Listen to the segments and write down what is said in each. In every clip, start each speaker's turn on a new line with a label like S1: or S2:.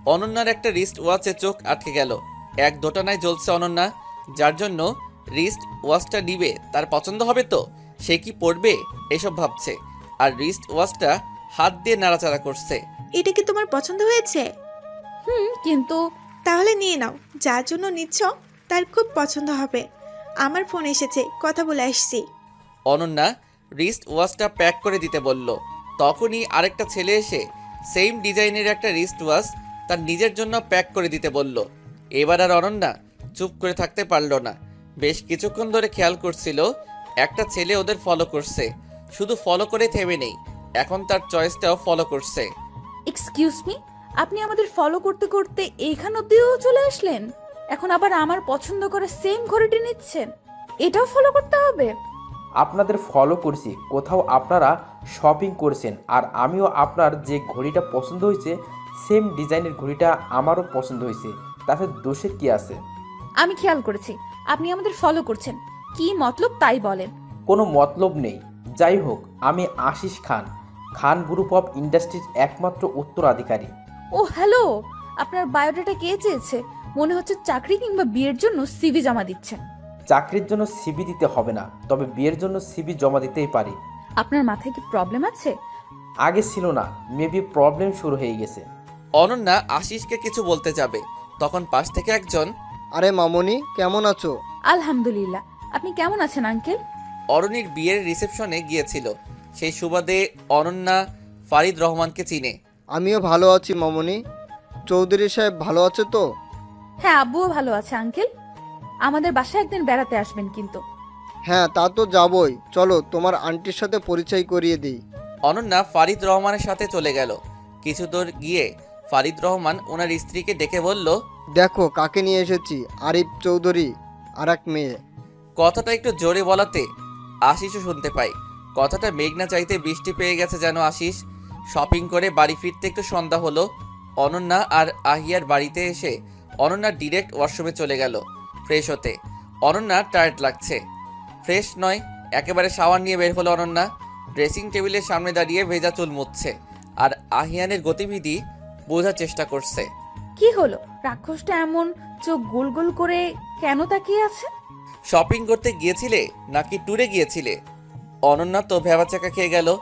S1: অনন্যার একটা রিস্ট ওয়াচে চোখ আটকে গেল। এক দোটানায় জ্বলছে অনন্যা। যার জন্য রিস্ট ওয়াচটা নিবে তার পছন্দ হবে তো সে কি পড়বে এসব ভাবছে। আর রিস্ট ওয়াচটা হাত দিয়ে নাড়াচাড়া করছে।
S2: এটা কি তোমার পছন্দ হয়েছে?
S3: কিন্তু
S2: তাহলে নিয়ে নাও, যার জন্য নিচ্ছ তার খুব পছন্দ হবে। আমার ফোন এসেছে, কথা বলে আসছি।
S1: অনন্যা রিস্ট ওয়াচটা প্যাক করে দিতে বলল। তখনই আরেকটা ছেলে এসে সেম ডিজাইনের একটা রিস্ট ওয়াচ তার নিজের জন্য প্যাক করে দিতে বলল। এবার আর অনন্যা চুপ করে থাকতে পারল না। বেশ কিছুক্ষণ ধরে খেয়াল করছিল একটা ছেলে ওদের ফলো করছে। শুধু ফলো করে থেমে নেই, এখন তার চয়েসটাও ফলো করছে।
S3: এক্সকিউজ মি, আপনি আমাদের ফলো করতে করতে এইখান অব্দিও চলে আসলেন? এখন আবার আমার পছন্দ করে সেম ঘড়িটি নিচ্ছেন? এটাও ফলো করতে হবে?
S4: আপনাদের ফলো করছি, কোথাও আপনারা শপিং করছেন, আর আমিও আপনার যে ঘড়িটা পছন্দ হয়েছে সেম ডিজাইনের ঘড়িটা আমারও পছন্দ হয়েছে, তাতে দোষের কি আছে?
S3: আমি খেয়াল করেছি আপনি আমাদের ফলো করছেন। কি মতলব তাই বলেন।
S4: কোনো মতলব নেই। যাই হোক, আমি আশিস খান, খান গ্রুপ অফ ইন্ডাস্ট্রির একমাত্র উত্তরাধিকারী।
S3: ও হ্যালো, আপনার বায়োডাটা কে চেয়েছে? মনে হচ্ছে চাকরি কিংবা বিয়ের জন্য সিভি জমা দিচ্ছেন।
S4: চাকরির জন্য সিবি দিতে হবে না, তবে বিয়ের জন্য সিবি জমা দিতেই পারি।
S3: আপনার মাথায় কি প্রবলেম আছে?
S4: আগে ছিল না, মেবি প্রবলেম শুরু হয়ে গেছে।
S1: অনন্যা আশিসকে কিছু বলতে যাবে, তখন পাশ থেকে একজন,
S5: আরে মামনি, কেমন আছো?
S3: আলহামদুলিল্লাহ, আপনি কেমন আছেন আঙ্কেল?
S1: অরণির বিয়ের রিসেপশনে গিয়েছিল। সেই সুবাদে অনন্যা ফারিদ রহমানকে চিনে।
S5: আমিও ভালো আছি মামনি। চৌধুরী সাহেব ভালো আছে তো?
S3: হ্যাঁ, আব্বুও ভালো আছে আঙ্কেল। আমাদের বাসায় একদিন বেড়াতে আসবেন কিন্তু।
S5: হ্যাঁ, তা তো যাবই। চলো তোমার আন্টির সাথে পরিচয় করিয়ে দিই।
S1: অনন্যা ফারিদ রহমানের সাথে চলে গেল। কিছু দূর গিয়ে ফারিদ রহমান ওনার স্ত্রীকে ডেকে বলল,
S5: দেখো কাকে নিয়ে এসেছি, আরিফ চৌধুরী আর এক মেয়ে।
S1: কথাটা একটু জোরে বলাতে আশিসও শুনতে পায়। কথাটা মেঘনা চাইতে বৃষ্টি পেয়ে গেছে যেন। আশিস শপিং করে বাড়ি ফিরতে একটু সন্ধ্যা হলো। অনন্যা আর আহিয়ার বাড়িতে এসে অনন্যা ডিরেক্ট ওয়াশরুমে চলে গেল ফ্রেশ হতে। অনন্যা টায়ার্ড লাগছে, ফ্রেশ নয়, একেবারে শাওয়ার নিয়ে বের হলো অনন্যা। ড্রেসিং টেবিলের সামনে দাঁড়িয়ে ভেজা চুল মুছছে আর আহিয়ানের গতিবিধি বোঝার চেষ্টা করছে।
S3: কি হলো, রাক্ষসটা এমন চোখ গোল গোল করে কেন তাকিয়ে আছে?
S1: শপিং করতে গিয়েছিলে নাকি ট্যুরে গিয়েছিলে? অনন্যা তো ভ্যাবাচাকা খেয়ে গেল।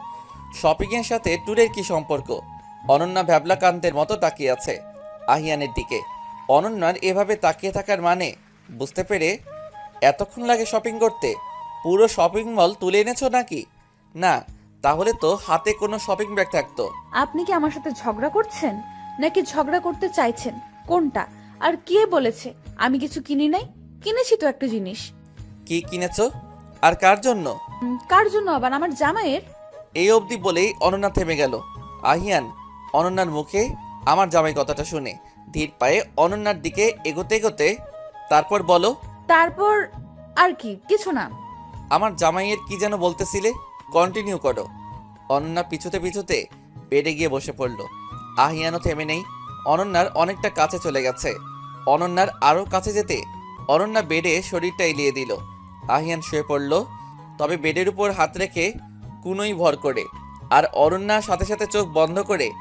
S1: শপিংয়ের সাথে ট্যুরের কি সম্পর্ক? অনন্যা ভ্যাবলা কান্তের মতো তাকিয়ে আছে আহিয়ানের দিকে। অনন্যার এভাবে তাকিয়ে থাকার মানে বুঝতে পেরে, এতক্ষণ লাগে শপিং করতে? পুরো শপিং মল তুলে এনেছো নাকি? না, তাহলে তো হাতে কোনো শপিং ব্যাগ থাকতো।
S3: আপনি কি আমার সাথে ঝগড়া করছেন নাকি ঝগড়া করতে চাইছেন? কোনটা? আর কে বলেছে আমি কিছু কিনি নাই? কিনেছি তো একটা জিনিস।
S1: কি কিনেছো আর কার জন্য?
S3: কার জন্য আবার? আমার জামাইয়ের।
S1: এই অবধি বলেই অনন্যা থেমে গেল। আহিয়ান অনন্যার মুখে আমার জামাই কথাটা শুনে ধীর পায়ে অনন্যার দিকে এগোতে এগোতে, তারপর বলো।
S3: তারপর আর কি? কিছু না।
S1: আমার জামাইয়ের কি যেন বলতেছিলে, কন্টিনিউ করো। অনন্যা পিছুতে পিছুতে বেডে গিয়ে বসে পড়ল। আহিয়ানও থেমে নেই, অনন্যার অনেকটা কাছে চলে গেছে। অনন্যার আরও কাছে যেতে অনন্যা বেডে শরীরটা এলিয়ে দিল। আহিয়ান শুয়ে পড়ল, তবে বেডের উপর হাত রেখে কুনোই ভর করে। আর অনন্যা সাথে সাথে চোখ বন্ধ করে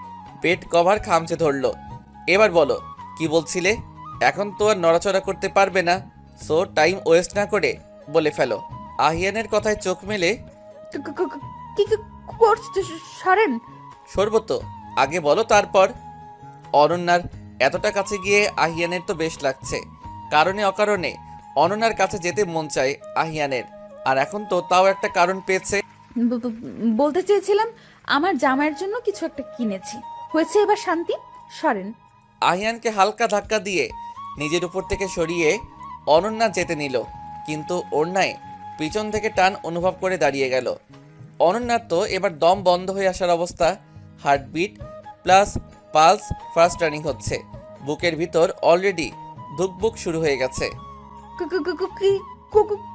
S1: বেড কভার খামচে ধরল। এবার বলো কি বলছিলে? এখন তো আর নড়াচড়া করতে পারবে না, সো টাইম ওয়েস্ট না করে বলে ফেলো। আহিয়ানের কথায় চোখ মেলে,
S3: কি কি করছিস? সরেন।
S1: সরব তো, আগে বলো তারপর। অনন্যার এতটা কাছে গিয়ে আহিয়ানের তো বেশ লাগছে। কারণে অকারণে অনন্যার কাছে যেতে মন চায় আহিয়ানের, আর এখন তো তাও একটা কারণ পেয়েছে।
S3: ব- ব- বলতে চেয়েছিলাম আমার জামাইয়ের জন্য কিছু একটা কিনেছি। হয়েছে, এবার শান্তি। সরেন।
S1: আহিয়ানকে হালকা ধাক্কা দিয়ে নিজের উপর থেকে সরিয়ে অনন্যা যেতে নিল, কিন্তু অন্যায় পিছন থেকে টান অনুভব করে দাঁড়িয়ে গেল। অনন্যার তো এবার দম বন্ধ হয়ে আসার অবস্থা। Heartbeat plus pulse fast running হচ্ছে। বুকের ভিতর অলরেডি ধুকবুক শুরু হয়ে গেছে।
S3: কি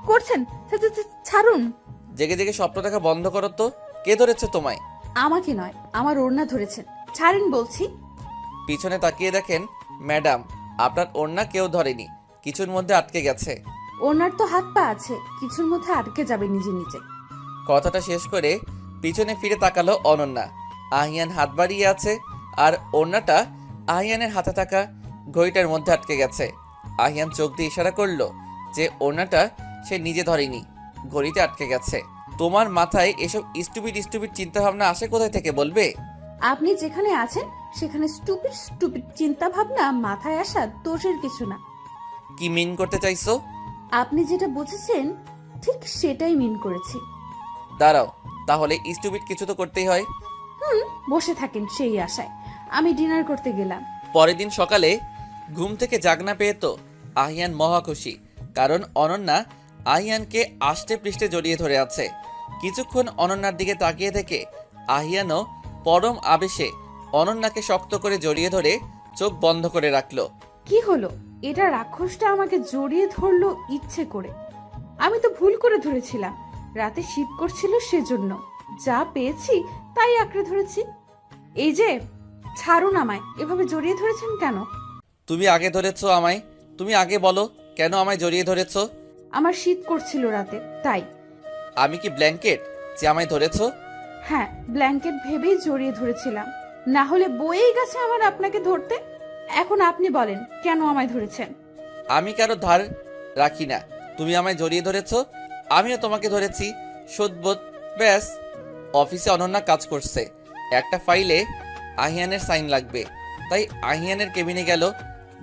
S3: করছেন? ছাড়ুন।
S1: জেগে জেগে স্বপ্ন দেখা বন্ধ করো তো। কে ধরেছে তোমায়?
S3: আমাকে নয়, আমার ওড়না ধরেছেন। ছাড়েন বলছি।
S1: পিছনে তাকিয়ে দেখেন ম্যাডাম, আপনার ওড়না কেউ ধরেনি, কিছুর মধ্যে আটকে গেছে।
S3: ওনার তো হাত পা আছে, কিছুর মধ্যে আটকে যাবে নিজে নিজে।
S1: কথাটা শেষ করে পিছনে ফিরে তাকালো অনন্যা। আহিয়ান হাত বাড়িয়ে আছে আর ওড়নাটা আহিয়ানের হাতে থাকা ঘড়িটার মধ্যে আটকে গেছে। আহিয়ান চোখ দিয়ে ইশারা করলো যে ওড়নাটা সে নিজে ধরেনি, ঘড়িতে আটকে গেছে। তোমার মাথায় এসব স্টুপিড স্টুপিড চিন্তাভাবনা আসে কোথায় থেকে বলবে?
S3: আপনি যেখানে আছেন সেখানে স্টুপিড স্টুপিড চিন্তা ভাবনা মাথায় আসা দোষের কিছু না।
S1: কি মিন করতে চাইছো?
S3: আপনি যেটা বুঝেছেন ঠিক সেটাই মিন করেছি।
S1: দাঁড়াও, তাহলে স্টুপিড কিছু তো করতেই হয়।
S3: বসে থাকেন সেই আশায়। আমি ডিনার করতে গেলাম।
S1: পরের দিন সকালে ঘুম থেকে জাগনা পেয়ে তো আহিয়ান মহা খুশি, কারণ অনন্যা আহিয়ানকে আষ্টে পৃষ্ঠে জড়িয়ে ধরে আছে। কিছুক্ষণ অনন্যার দিকে তাকিয়ে থেকে আহিয়ানও পরম আবেশে অনন্যাকে শক্ত করে জড়িয়ে ধরে চোখ বন্ধ করে রাখলো।
S3: কি হলো? এটা রাক্ষসটা আমাকে জড়িয়ে ধরলো ইচ্ছে করে। আমি তো ভুল করে ধরেছিলাম, রাতে শীত করছিল সেজন্য। যা পেয়েছি তাই আঁকড়ে ধরেছি। এই যে ছাড়ুন আমায়, এভাবে জড়িয়ে ধরেছেন কেন?
S1: তুমি আগে ধরেছো আমায়, তুমি আগে বলো কেন আমায় জড়িয়ে ধরেছো?
S3: আমার শীত করছিল রাতে, তাই।
S1: আমি কি ব্ল্যাঙ্কেট যে আমায় ধরেছো?
S3: হ্যাঁ, ব্ল্যাঙ্কেট ভেবেই জড়িয়ে ধরেছিলাম, না হলে বয়েই গেছে আমার আপনাকে ধরতে। এখন আপনি বলেন কেন আমায় ধরেছেন?
S1: আমি কারো ধার রাখি না, তুমি আমায় জড়িয়ে ধরেছো, আমিও তোমাকে ধরেছি। সদ্বোধ। ব্যাস। অফিসে অনন্যা কাজ করছে, একটা ফাইলে আহিয়ানের সাইন লাগবে, তাই আহিয়ানের কেবিনে গেল।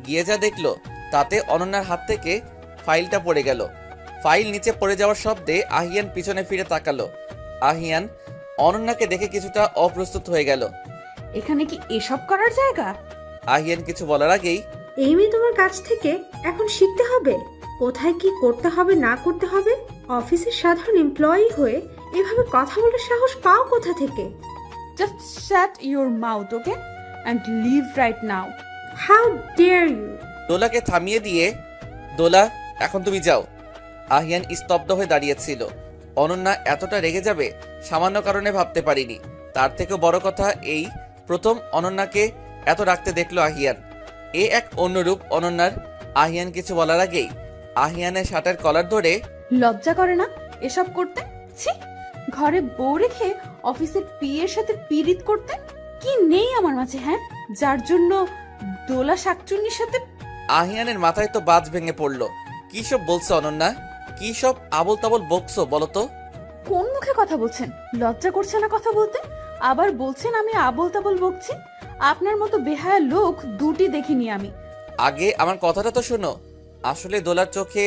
S1: গিয়ে যা দেখলো তাতে অনন্যার হাত থেকে ফাইলটা পড়ে গেল। ফাইল নিচে পড়ে যাওয়ার শব্দে আহিয়ান পিছনে ফিরে তাকালো। আহিয়ান অনন্যাকে দেখে কিছুটা অপ্রস্তুত হয়ে গেল।
S3: এখানে কি এসব করার জায়গা?
S1: আহিয়ান কিছু বলার আগেই
S6: এই মেয়ে তোমার কাছ থেকে এখন শিখতে হবে কোথায় কি করতে হবে না করতে হবে। অফিসের সাধারণ এমপ্লয়ি হয়ে এভাবে কথা বলার সাহস পাও কোথা থেকে?
S3: Just shut your mouth, okay, and leave right now.
S6: How dare you!
S1: দোলাকে থামিয়ে দিয়ে, দোলা এখন তুমি যাও। আহিয়ান স্তব্ধ হয়ে দাঁড়িয়েছিল। অনন্যা এতটা রেগে যাবে সামান্য কারণে ভাবতে পারিনি। তার থেকেও বড় কথা, এই প্রথম অনন্যাকে এত রাখতে দেখলো আহিয়ান। এ এক অন্যরূপ অনন্যার। আহিয়ান কিছু বলার আগেই আহিয়ানের শার্টের কলার ধরে
S3: লজ্জা করে না এসব করতে? ছি, ঘরে বউ রেখে অফিসের পিএর সাথে পীড়িত করতে? কি নেই আমার মাঝে, হ্যাঁ, যার জন্য দোলা শাকচুন্নির সাথে?
S1: আহিয়ানের মাথায় তো বাজ ভেঙে পড়লো। কি সব বলছো অনন্যা? কি সব আবল তাবল বকছো বলো তো?
S3: কোন মুখে কথা বলছেন? লজ্জা করছে না কথা বলতে? আবার বলছেন আমি আবোল তাবোল বকছি? আপনার মতো বেহায়া লোক দুটি দেখিনি আমি।
S1: আগে আমার কথাটা তো শোনো। আসলে দোলার চোখে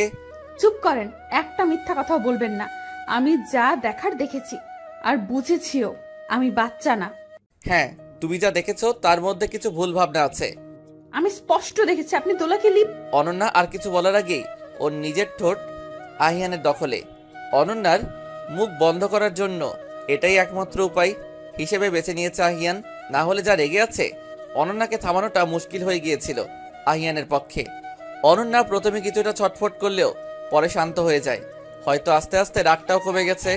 S3: চুপ করেন, একটা মিথ্যা কথাও বলবেন না। আমি যা দেখার দেখেছি, আর বুঝেছিও। আমি বাচ্চা না।
S1: হ্যাঁ, তুমি যা দেখেছো তার মধ্যে কিছু ভুল ভাবনা আছে।
S3: আমি স্পষ্ট দেখেছি আপনি দোলাকে
S1: অনন্যা আর কিছু বলার আগেই ওর নিজের ঠোঁট আহিয়ানের দখলে। অনন্যার মুখ বন্ধ করার জন্য এটাই একমাত্র উপায় হিসেবে বেছে নিয়েছে আহিয়ান। না হলে যা রেগে আছে, অনন্যাকে থামানোটা মুশকিল হয়ে গিয়েছিল আহিয়ানের পক্ষে। অনন্যা প্রথমে কিছুটা ছটফট করলেও পরে শান্ত হয়ে যায়। হয়তো আস্তে আস্তে রাগটাও কমে গেছে।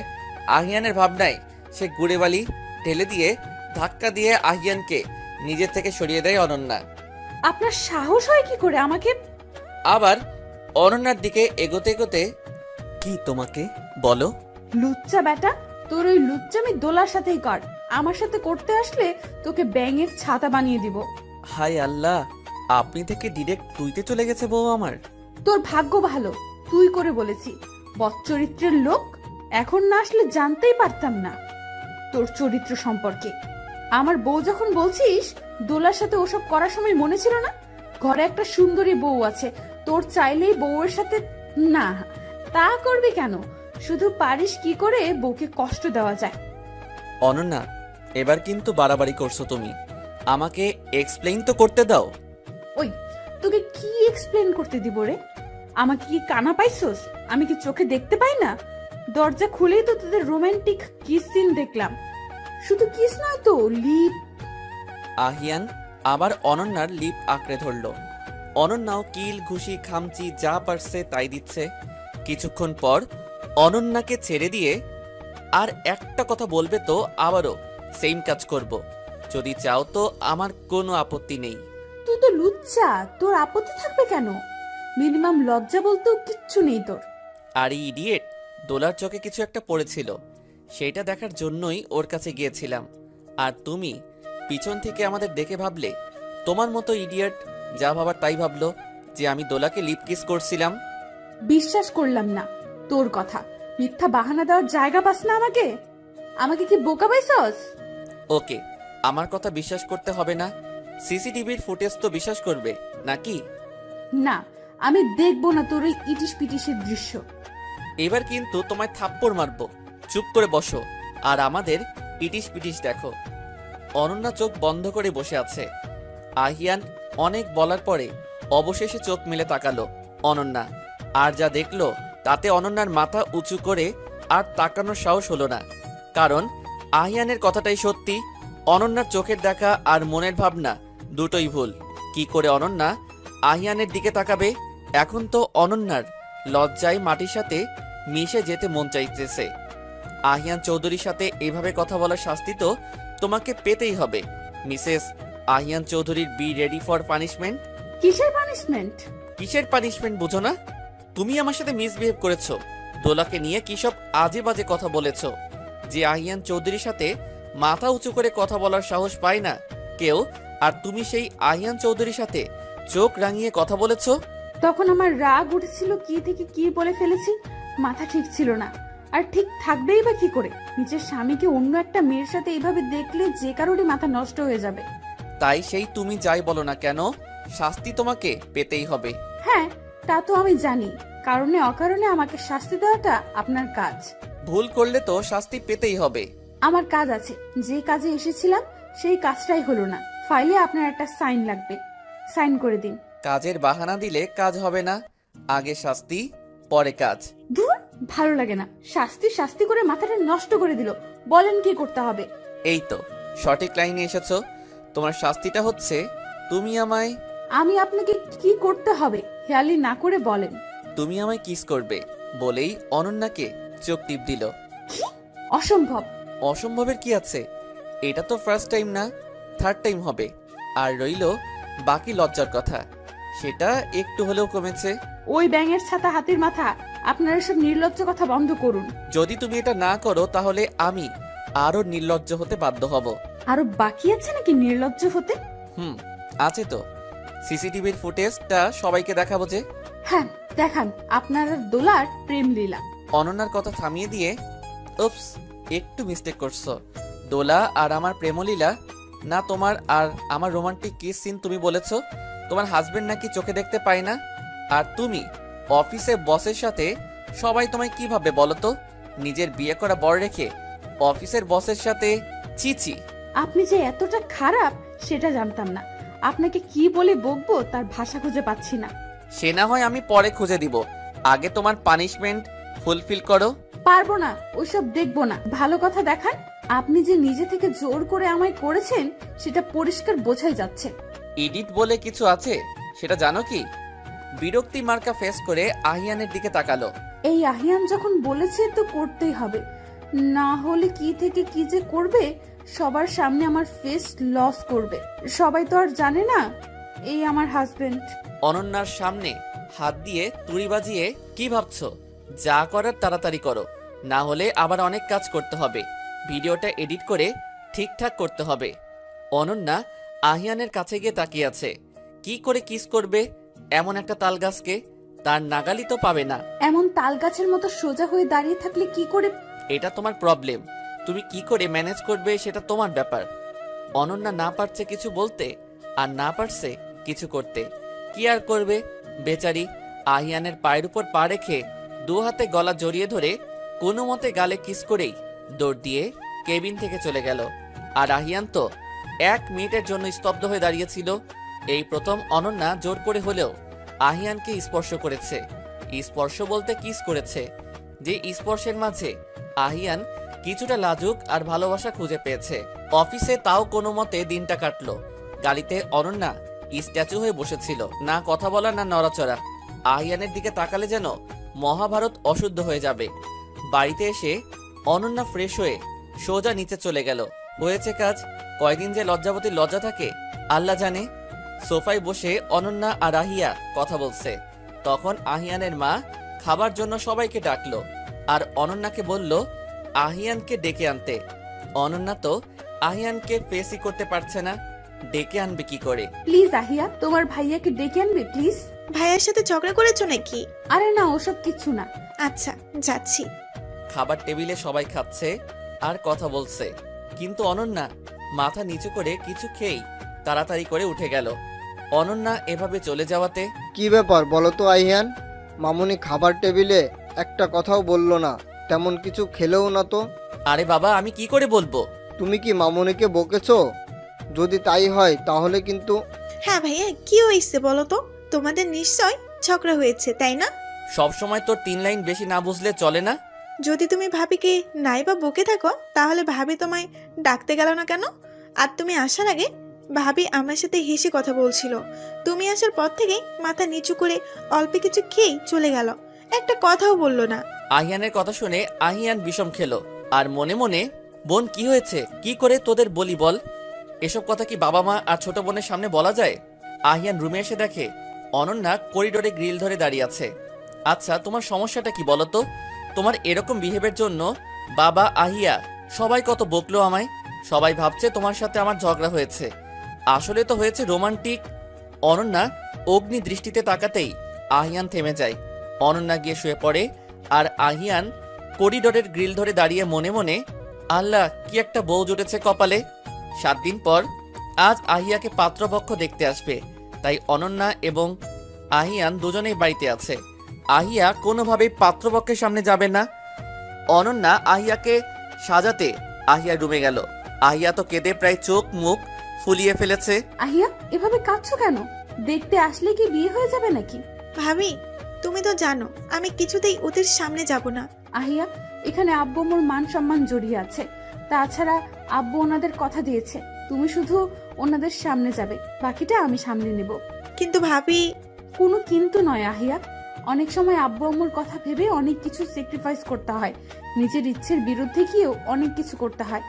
S1: আহিয়ানের ভাবনায় সে গুড়ে বালি ঢেলে দিয়ে ধাক্কা দিয়ে আহিয়ানকে নিজের থেকে সরিয়ে দেয় অনন্যা।
S3: আপনার সাহস হয় কি করে আমাকে?
S1: আবার অনন্যার দিকে এগোতে এগোতে, কি তোমাকে বলো?
S3: লুচ্চা বেটা, তোর ওই লুচ্চামি দোলার সাথেই কর। আমার সাথে করতে আসলে তোকে ব্যাঙের ছাতা বানিয়ে দিব।
S1: হায় আল্লাহ, আপনি থেকে ডিরেক্ট তুইতে চলে গেছে বউ আমার।
S3: তোর ভাগ্য ভালো, তুই করে বলেছি। বদচরিত্রের লোক, এখন না আসলে জানতেই পারতাম না তোর চরিত্র সম্পর্কে। আমার বউ যখন বলছিস, দোলার সাথে ওসব করার সময় মনে ছিল না? ঘরে একটা সুন্দরী বউ আছে, তোর চাইলেই বউয়ের সাথে না তা করবি কেন? শুধু পারিস কি করে বউকে কষ্ট দেওয়া যায়।
S1: অনন্যা, এবার কিন্তু বাড়াবাড়ি করছো তুমি। আমাকে এক্সপ্লেইন তো করতে দাও।
S3: ওই, তোকে কি এক্সপ্লেন করতে দিব রে? আমাকে কি কানা পাইছস? আমি কি চোখে দেখতে পাই না? দরজা খুলেই তো তোদের রোমান্টিক কিস সিন দেখলাম। শুধু কিস নয় তো, লিপ।
S1: আহিয়ান আবার অনন্যার লিপ আঁকড়ে ধরল। অনন্যাও কিল ঘুষি খামচি যা পারছে তাই দিচ্ছে। কিছুক্ষণ পর অনন্যাকে ছেড়ে দিয়ে, আর একটা কথা বলবে তো আবারও সেম কাজ করব। যদি চাও তো আমার কোনো আপত্তি নেই।
S3: তুই তো লুচ্চা, তোর আপত্তি থাকবে কেন? মিনিমাম লজ্জা বলতেও কিচ্ছু নেই তোর।
S1: আর ইডিয়েট, দোলার চোখে কিছু একটা পড়েছিল, সেইটা দেখার জন্যই ওর কাছে গিয়েছিলাম। আর তুমি পিছন থেকে আমাদের দেখে ভাবলে তোমার মতো ইডিয়েট যা ভাবার তাই ভাবলো যে আমি দোলাকে লিপ কিস করছিলাম।
S3: বিশ্বাস করলাম না তোর কথা। মিথ্যা বাহানা দেওয়ার জায়গা পাস না আমাকে। আমাকে কি বোকা পাইছস?
S1: ওকে, আমার কথা বিশ্বাস করতে হবে না। সিসিটিভির ফুটেজ তো বিশ্বাস করবে নাকি?
S3: না, আমি দেখবো না তোর ওই ইটিশ পিটিশের দৃশ্য।
S1: এবার কিন্তু তোমায় থাপ্পড় মারবো। চুপ করে বসো আর আমাদের ইটিশ পিটিশ দেখো। অনন্যা চোখ বন্ধ করে বসে আছে। আহিয়ান অনেক বলার পরে অবশেষে চোখ মেলে তাকালো অনন্যা। আর যা দেখলো তাতে অনন্যার মাথা উঁচু করে আর তাকানোর সাহস হলো না। কারণ আহিয়ানের কথাটাই সত্যি। অনন্যার চোখের দেখা আর মনের ভাবনা দুটোই ভুল। কি করে অনন্যা আহিয়ানের দিকে তাকাবে? এখন তো অনন্যার লজ্জায় মাটির সাথে মিশে যেতে মন চাইতেছে। আহিয়ান চৌধুরীর সাথে এভাবে কথা বলার শাস্তি তো তোমাকে পেতেই হবে। মিসেস আহিয়ান চৌধুরীর বি রেডি ফর পানিশমেন্ট।
S3: কিসের পানিশমেন্ট?
S1: কিসের পানিশমেন্ট বুঝো না? তুমি আমার সাথে মিসবিহেভ করেছো। দোলাকে নিয়ে কি সব আজে বাজে কথা বলেছো। যে আহিয়ান চৌধুরীর সাথে মাথা উঁচু করে কথা বলার সাহস পায় না কেউ, আর তুমি সেই আহিয়ান চৌধুরীর সাথে চোখ রাঙিয়ে কথা বলেছো।
S3: তখন আমার রাগ উঠেছিল, কি থেকে কি বলে ফেলেছি। মাথা ঠিক ছিল না, আর ঠিক থাকবেই বা কি করে? নিজের স্বামীকে অন্য একটা মেয়ের সাথে এইভাবে দেখলে যে কারোরই মাথা নষ্ট হয়ে যাবে।
S1: তাই সেই তুমি যাই বলো না কেন, শাস্তি তোমাকে পেতেই হবে।
S3: হ্যাঁ, তা তো আমি জানি। কারণে অকারণে আমাকে শাস্তি দেওয়াটা আপনার কাজ।
S1: ভুল করলে তো শাস্তি পেতেই হবে।
S3: আমার কাজ আছে, যে কাজে এসেছিলাম সেই কাজটাই হলো না। ফাইলে আপনার একটা সাইন লাগবে, সাইন করে দিন।
S1: কাজের বাহানা দিলে কাজ হবে না। আগে শাস্তি পরে কাজ।
S3: ধুর, ভালো লাগে না। শাস্তি শাস্তি করে মাথাটা নষ্ট করে দিল। বলেন কি করতে হবে?
S1: এই তো সঠিক লাইনে এসেছো। তোমার শাস্তিটা হচ্ছে
S3: আমি আপনাকে কি করতে হবে হেয়ালি না করে বলেন।
S1: তুমি আমায় কিস করবে বলেই অনন্যাকে চোখ টিপ দিল।
S3: কি? অসম্ভব।
S1: অসম্ভবের কি আছে? এটা তো ফার্স্ট টাইম না, থার্ড টাইম হবে। আর রইলো বাকি লজ্জার কথা, সেটা একটু হলেও কমেছে।
S3: ওই ব্যাঙের ছাতা হাতির মাথা, আপনারা সব নির্লজ্জ কথা বন্ধ করুন।
S1: যদি তুমি এটা না করো তাহলে আমি আরো নির্লজ্জ হতে বাধ্য হব।
S3: আরো বাকি আছে নাকি নির্লজ্জ হতে?
S1: আছে তো। সিসিটিভির ফুটেজটা সবাইকে দেখাবো যে।
S3: হ্যাঁ দেখান আপনার আর দোলার প্রেম লীলা।
S1: অনন্যার কথা থামিয়ে দিয়ে, উপস, একটু মিস্টেক করছো। দোলা আর আমার প্রেমলীলা না, তোমার আর আমার রোমান্টিক কিস সিন তুমি বলেছো। তোমার হাজবেন্ড নাকি চোখে দেখতে পায় না। আর তুমি অফিসে বসের সাথে সবাই তোমায় কি ভাবে বলো তো? নিজের বিয়ে করা বর রেখে অফিসের বসের সাথে। চিচি।
S3: আপনি যে এতটা খারাপ সেটা জানতাম না। আপনাকে কি বলে বকবো তার ভাষা খুঁজে পাচ্ছি না।
S1: সে না হয় আমি পরে খুঁজে দিব, আগে তোমার পানিশমেন্ট ফুলফিল করো।
S3: পারবো না, ওইসব দেখবো না। ভালো কথা দেখান। আপনি যে নিজে থেকে জোর করে আমায় করেছেন সেটা পরিষ্কার বোঝাই যাচ্ছে।
S1: এডিট বলে কিছু আছে সেটা জানো কি? বিরক্তি মার্কা ফেস করে আহিয়ানের দিকে তাকালো।
S3: এই আহিয়ান যখন বলেছে তো করতেই হবে, না হলে কি থেকে কি যে করবে। সবার সামনে আমার ফেস লস করবে। সবাই তো আর জানে না এই আমার হাজবেন্ড।
S1: অনন্যার সামনে হাত দিয়ে তুড়ি বাজিয়ে কি ভাবছো? যা করার তাড়াতাড়ি করো, না হলে আবার অনেক কাজ করতে হবে। ভিডিওটা এডিট করে ঠিকঠাক করতে হবে। অনন্যা আহিয়ানের কাছে গিয়ে তাকিয়ে আছে। কি করে কিস করবে এমন একটা তালগাছকে? তার নাগালি তো পাবে না।
S3: এমন তাল গাছের মতো সোজা হয়ে দাঁড়িয়ে থাকলে কি করে?
S1: এটা তোমার প্রবলেম। তুমি কি করে ম্যানেজ করবে সেটা তোমার ব্যাপার। অনন্যা না পারছে কিছু বলতে আর না পারছে কিছু করতে। কি আর করবে বেচারি? আহিয়ানের পায়ের উপর পা রেখে দু হাতে গলা জড়িয়ে ধরে কোনো মতে গালে কিস করেই দৌড় দিয়ে কেবিন থেকে চলে গেল। আর আহিয়ান তো 1 মিনিটের জন্য স্তব্ধ হয়ে দাঁড়িয়েছিল। এই প্রথম অনন্যা জোর করে হলেও আহিয়ানকে স্পর্শ করেছে। স্পর্শ বলতে কিস করেছে, যে স্পর্শের মাঝে আহিয়ান কিছুটা লাজুক আর ভালোবাসা খুঁজে পেয়েছে। অফিসে তাও কোনো মতে দিনটা কাটলো। গাড়িতে অনন্যা স্ট্যাচু হয়ে বসেছিল, না কথা বলা না নড়াচড়া। আহিয়ানের দিকে তাকালে যেন মহাভারত অশুদ্ধ হয়ে যাবে। বাড়িতে এসে অনন্যা ফ্রেশ হয়ে সোজা নিচে চলে গেল। হয়েছে কাজ। কয়দিন যে লজ্জাবতীর লজ্জা থাকে আল্লাহ জানে। সোফায় বসে অনন্যা আর আহিয়া কথা বলছে। তখন আহিয়ানের মা খাবার জন্য সবাইকে ডাকলো আর অনন্যাকে বলল আহিয়ানকে ডেকে আনতে। অনন্যা তো আহিয়ানকে ফেসই করতে পারছে না। ডেকে আনবে কি করে?
S3: প্লিজ আহিয়া, তোমার ভাইয়াকে ডেকে আনবে প্লিজ।
S2: ভাইয়ার সাথে ঝগড়া করেছো নাকি?
S3: আরে না, ওসব কিচ্ছু না।
S2: আচ্ছা, যাচ্ছি।
S1: খাবার টেবিলে সবাই খাচ্ছে আর কথা বলছে, কিন্তু অনন্যা মাথা নিচু করে কিছু খেয়েই তাড়াতাড়ি করে উঠে গেল। অনন্যা এভাবে চলে যাওয়াতে
S5: কি ব্যাপার বলো তো আহিয়ান? মামুনি খাবার টেবিলে একটা কথাও বললো না, তেমন কিছু খেলেও না তো।
S1: আরে বাবা, আমি কি করে বলবো?
S5: তুমি কি মামুনিকে বকেছো? যদি তাই হয় তাহলে কিন্তু।
S2: হ্যাঁ ভাইয়া, কি হয়েছে বলো তো? তোমাদের নিশ্চয় ঝগড়া হয়েছে, তাই না?
S1: সব সময় তোর 3 লাইন বেশি না বুঝলে চলে না।
S2: যদি তুমি ভাবিকে নাই বা বকে থাকো, তাহলে ভাবি তোমায় ডাকতে গেল না কেন? আর তুমি আসার আগে ভাবি আমার সাথে হেসে কথা বলছিল। তুমি আসার পর থেকেই মাথা নিচু করে অল্প কিছু খেয়েই চলে গেল, একটা কথাও বললো না।
S1: আহিয়ানের কথা শুনে আহিয়ান বিষম খেলো আর মনে মনে, বোন কি হয়েছে, কি করে তোদের বলি বল? এসব কথা কি বাবা মা আর ছোট বোনের সামনে বলা যায়? আহিয়ান রুমে এসে দেখে অনন্যা করিডোরে গ্রিল ধরে দাঁড়িয়ে আছে। আচ্ছা, তোমার সমস্যাটা কি বলো তো? তোমার এরকম বিহেভের জন্য বাবা, আহিয়া সবাই কত বকলো আমায়। সবাই ভাবছে তোমার সাথে আমার ঝগড়া হয়েছে, আসলে তো হয়েছে রোমান্টিক। অনন্যা অগ্নি দৃষ্টিতে তাকাতেই আহিয়ান থেমে যায়। অনন্যা গিয়ে শুয়ে পড়ে আর আহিয়ান করিডোরের গ্রিল ধরে দাঁড়িয়ে মনে মনে, আল্লাহ, কি একটা বউ জুটেছে কপালে। 7 দিন পর আজ আহিয়াকে পাত্রপক্ষ দেখতে আসবে, তাই অনন্যা এবং আহিয়ান দুজনেই বাড়িতে আছে। আহিয়া কোনোভাবেই পাত্রপক্ষের সামনে যাবে না। অনন্যা আহিয়াকে সাজাতে আহিয়ার রুমে গেল। আহিয়া তো কেঁদে প্রায় চোখ মুখ ফুলিয়ে ফেলেছে।
S3: আহিয়া, এভাবে কাঁদছো কেন? দেখতে আসলে কি বিয়ে হয়ে যাবে নাকি?
S2: ভাবি, তুমি তো জানো আমি কিছুতেই ওদের সামনে যাব না।
S3: আহিয়া, এখানে আব্বু মোর মান সম্মান জড়িয়ে আছে। তাছাড়া আব্বু ওনাদের কথা দিয়েছে তুমি শুধু ওনাদের সামনে যাবে, বাকিটা আমি সামলে নেব।
S2: কিন্তু ভাবি।
S3: কোনো কিন্তু নয় আহিয়া, অনেক সময় আব্বু আম্মুর কথা ভেবে অনেক কিছু স্যাক্রিফাইস করতে হয়, নিজের ইচ্ছের বিরুদ্ধে গিয়েও অনেক কিছু করতে হয়।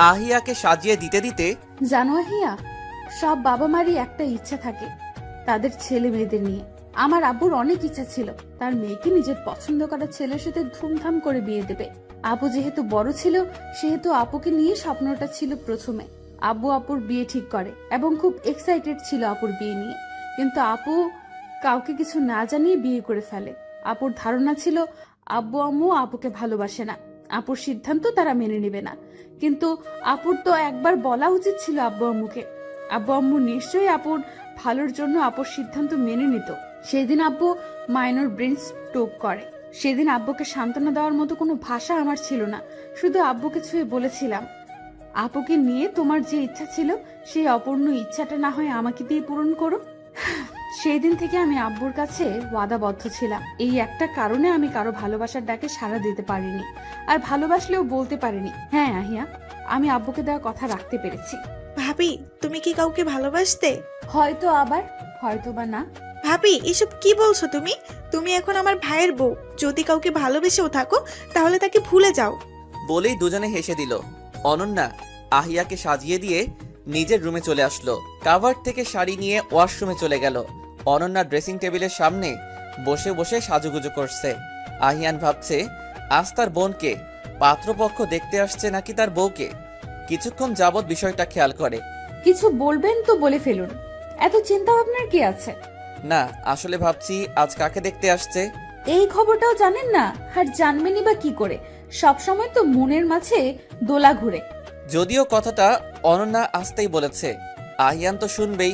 S1: আহিয়াকে সাজিয়ে দিতে দিতে,
S3: জানো আহিয়া, সব বাবা মারই একটা ইচ্ছা থাকে তাদের ছেলে মেয়েদের নিয়ে। আমার আব্বুর অনেক ইচ্ছা ছিল তার মেয়েকে নিজের পছন্দ করা ছেলের সাথে ধুমধাম করে বিয়ে দেবে। আপু যেহেতু বড় ছিল, সেহেতু আপুকে নিয়ে স্বপ্নটা ছিল প্রথমে। আব্বু আপুর বিয়ে ঠিক করে এবং খুব এক্সাইটেড ছিল আপুর বিয়ে নিয়ে, কিন্তু আপু কাউকে কিছু না জানিয়ে বিয়ে করে ফেলে। আপুর ধারণা ছিল আব্বু আম্মু আপুকে ভালোবাসে না, আপুর সিদ্ধান্ত তারা মেনে নেবে না। কিন্তু আপুর তো একবার বলা উচিত ছিল আব্বু আম্মুকে। আব্বু আম্মু নিশ্চয়ই আপুর ভালোর জন্য আপুর সিদ্ধান্ত মেনে নিত। সেদিন আব্বু মাইনর ব্রেন স্ট্রোক করে। সেদিন আব্বুকে সান্ত্বনা দেওয়ার মতো কোনো ভাষা আমার ছিল না, শুধু আব্বুকে ছুঁয়ে বলেছিলাম, আপুকে নিয়ে তোমার যে ইচ্ছা ছিল সেই অপূর্ণ ইচ্ছাটা না হয় আমাকে দিয়ে পূরণ করো। সেই দিন থেকে আমি আব্বুর কাছে ওয়াদাবদ্ধ ছিলাম। এই একটা কারণে আমি কারো ভালোবাসার ডাকে সাড়া দিতে পারিনি, আর ভালোবাসলেও বলতে পারিনি। হ্যাঁ আহিয়া, আমি আব্বুকে দেওয়া কথা রাখতে পেরেছি।
S2: ভাবি, তুমি কি কাউকে ভালোবাসতে?
S3: হয়তো আবার, হয়তো বা না।
S2: ভাবি, এসব কি বলছো তুমি? তুমি এখন আমার ভাইয়ের বউ, যদি কাউকে ভালোবেসেও থাকো তাহলে তাকে ভুলে যাও।
S1: বলেই দুজনে হেসে দিল। অনন্যা আহিয়াকে সাজিয়ে দিয়ে নিজের রুমে চলে আসলো। কাভার থেকে শাড়ি নিয়ে ওয়াশরুমে চলে গেল। অনন্যা ড্রেসিং টেবিলের সামনে বসে বসে সাজুগুজু করছে। আহিয়ান ভাবছে আজ তার বোনকে পাত্রপক্ষ দেখতে আসছে নাকি তার বউকে। কিছুক্ষণ যাবৎ বিষয়টা খেয়াল করে।
S3: কিছু বলবেন তো বলে ফেলুন, এত চিন্তা ভাবনার কি আছে?
S1: না, আসলে ভাবছি আজ কাকে দেখতে আসছে।
S3: এই খবরটাও জানেন না? আর জানবেনই বা কি করে? সব সময় তো মনের মাঝে দোলা ঘুরে।
S1: যদিও কথাটা অনন্যা আসতেই বলেছে, আহিয়ান তো শুনবেই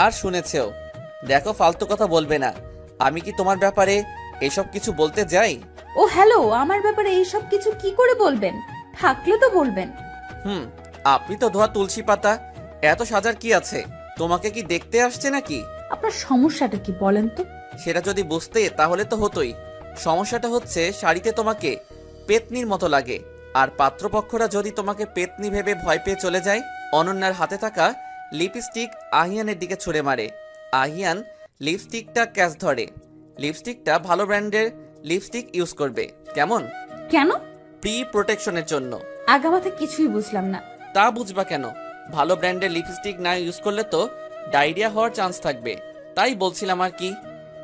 S1: আর শুনেছেও। দেখো, ফালতু কথা বলবে না। আমি কি তোমার ব্যাপারে এসব কিছু বলতে যাই?
S3: ও হ্যালো, আমার ব্যাপারে এইসব কিছু কি করে বলবেন? থাকলে তো বলবেন।
S1: আপনি তো ধোয়া তুলসী পাতা, এত সাজার কি আছে? তোমাকে কি দেখতে আসছে নাকি?
S3: আপনার সমস্যাটা কি বলেন তো?
S1: সেটা যদি বুঝতে তাহলে তো হতোই। সমস্যাটা হচ্ছে শাড়িতে তোমাকে পেতনির মতো লাগে, আর পাত্রপক্ষরা যদি তোমাকে পেতনি ভেবে ভয় পেয়ে চলে যায়। অনন্যার হাতে থাকা লিপস্টিক আহিয়ানের দিকে ছুঁড়ে মারে। আহিয়ান লিপস্টিকটা ক্যাচ ধরে। লিপস্টিকটা ভালো ব্র্যান্ডের লিপস্টিক ইউজ করবে। কেমন?
S3: কেন?
S1: প্রি প্রোটেকশনের জন্য।
S3: আগামাথা কিছুই বুঝলাম না।
S1: তা বুঝবা কেন? ভালো ব্র্যান্ডের লিপস্টিক না ইউজ করলে তো ডায়রিয়া হওয়ার চান্স থাকবে, তাই বলছিলাম আর কি।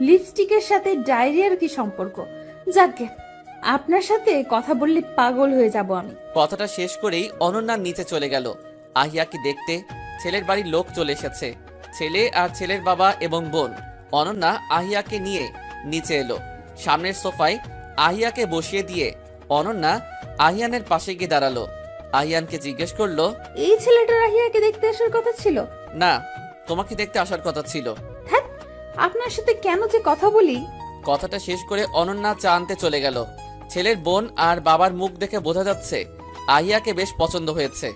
S3: লিপস্টিকের সাথে ডায়রিয়ার কি সম্পর্ক? যাকে, আপনার সাথে কথা বললে পাগল হয়ে যাব আমি।
S1: কথাটা শেষ করেই অনন্যার নিচে চলে গেল আহিয়াকে দেখতে। ছেলের বাড়ির লোক চলে এসেছে। ছেলে আর ছেলের বাবা এবং বোন অনন্যা আহিয়াকে নিয়ে নিচে এলো। সামনের সোফায় আহিয়াকে বসিয়ে দিয়ে অনন্যা আহিয়ানের পাশে গিয়ে দাঁড়ালো। আহিয়ানকে জিজ্ঞেস করলো,
S3: এই ছেলেটা রাহিয়াকে দেখতে আসার কথা ছিল?
S1: না, তোমাকে দেখতে আসার কথা ছিল।
S3: হ্যাঁ, আপনার সাথে কেন যে কথা বলি।
S1: কথাটা শেষ করে অনন্যা চা আনতে চলে গেল। ছেলের বোন আর বাবার মুখ দেখে বোঝা যাচ্ছে আহিয়াকে বেশ পছন্দ হয়েছে,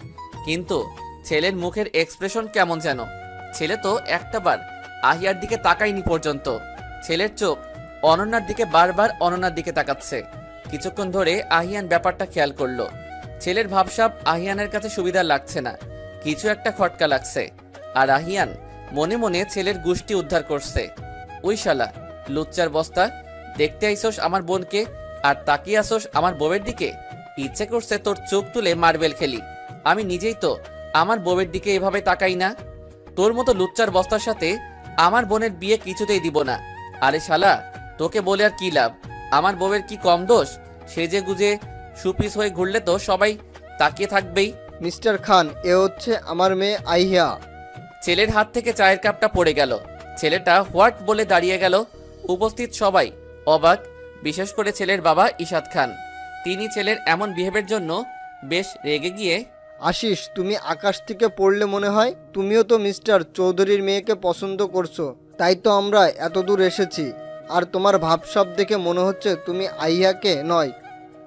S1: কিন্তু ছেলের মুখের এক্সপ্রেশন কেমন যেন। ছেলে তো একটাবার আহিয়ার দিকে তাকায়নি পর্যন্ত। ছেলের চোখ অনন্যার দিকে বারবার অনন্যার দিকে তাকাচ্ছে। কিছুক্ষণ ধরে আহিয়ান ব্যাপারটা খেয়াল করলো। ছেলের ভাবসাব আহিয়ানের কাছে সুবিধার লাগছে না, কিছু একটা খটকা লাগছে। আর আহিয়ান মনে মনে ছেলের গুষ্টি উদ্ধার করছে। ওই শালা লুচ্চার বস্তা, দেখতে আইসোস আমার বোনকে আর তাকিয়ে আসোস আমার বউয়ের দিকে। ইচ্ছে করছে তোর চোখ তুলে মার্বেল খেলি। আমি নিজেই তো আমার বউয়ের দিকে এভাবে তাকাই না। তোর মতো লুচ্চার বস্তার সাথে আমার বোনের বিয়ে কিছুতেই দিব না। আরে শালা, তোকে বলে আর কি লাভ? আমার বউয়ের কি কম দোষ? সেজে গুজে সুপিস হয়ে ঘুরলে তো সবাই তাকিয়ে থাকবেই।
S5: মিস্টার খান, এ হচ্ছে আমার মেয়ে আইহিয়া।
S1: ছেলের হাত থেকে চায়ের কাপটা পড়ে গেল। ছেলেটা হোয়াট বলে দাঁড়িয়ে গেল। উপস্থিত সবাই অবাক, বিশেষ করে ছেলের বাবা ইশাদ খান। তিনি ছেলের এমন বিহেভের জন্য বেশ রেগে গিয়ে,
S5: আশিস, তুমি আকাশ থেকে পড়লে মনে হয়। তুমিও তো মিস্টার চৌধুরীর মেয়েকে পছন্দ করছো, তাই তো আমরা এত দূর এসেছি। আর তোমার ভাবসাব দেখে মনে হচ্ছে তুমি আইহাকে নয়,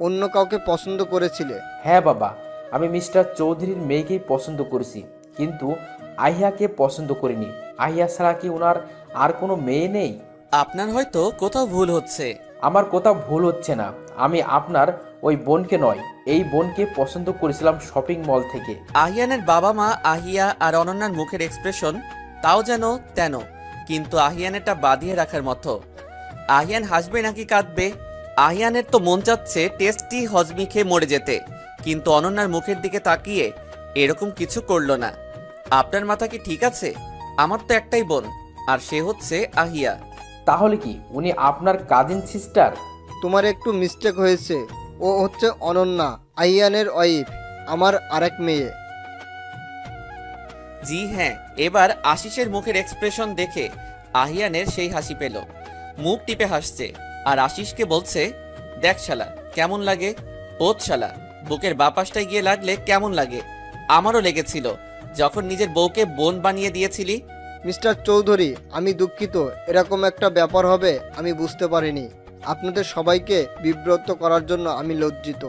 S5: অন্য কাউকে পছন্দ করেছিলে।
S4: হ্যাঁ বাবা, আমি মিস্টার চৌধুরীর মেয়েকেই পছন্দ করেছি, কিন্তু আহিয়াকে পছন্দ করিনি। আহিয়া ছাড়া কি ওনার আর কোনো মেয়ে নেই?
S1: আপনার হয়তো কোথাও ভুল হচ্ছে।
S4: আমার কোথাও ভুল হচ্ছে না। আমি আপনার ওই বোনকে নয়, এই বোনকে পছন্দ করেছিলাম শপিং মল থেকে।
S1: আহিয়ানের বাবা মা আহিয়া আর অনন্যার মুখের এক্সপ্রেশন তাও যেন তেন, কিন্তু আহিয়ানেরটা বাঁধিয়ে রাখার মতো। আহিয়ান হাসবে নাকি কাঁদবে? আহিয়ানের তো মন চাচ্ছে টেস্টি হজমি খেয়ে মরে যেতে, কিন্তু অনন্যার মুখের দিকে তাকিয়ে এরকম কিছু করলো না। আপনার মাথা কি ঠিক আছে? আমার তো একটাই বোন, আর সে হচ্ছে আহিয়া।
S4: তাহলে কি উনি আপনার কাজিন সিস্টার?
S5: তোমার একটু মিস্টেক হয়েছে। ও হচ্ছে অনন্যা, আইয়ানের ওয়াইফ, আমার আরেক মেয়ে।
S1: জি হ্যাঁ, এবার আশিসের মুখের এক্সপ্রেশন দেখে আহিয়ানের সেই হাসি পেল। মুখ টিপে হাসছে আর আশিসকে বলছে, দেখ শালা কেমন লাগে। ওত শালা, বুকের বাপাসটায় গিয়ে লাগলে কেমন লাগে? আমারও লেগেছিল যখন নিজের বউকে বোন বানিয়ে দিয়েছিলি।
S5: মিস্টার চৌধুরী, আমি দুঃখিত, এরকম একটা ব্যাপার হবে আমি বুঝতে পারিনি। আপনাদের সবাইকে বিব্রত করার জন্য আমি লজ্জিত।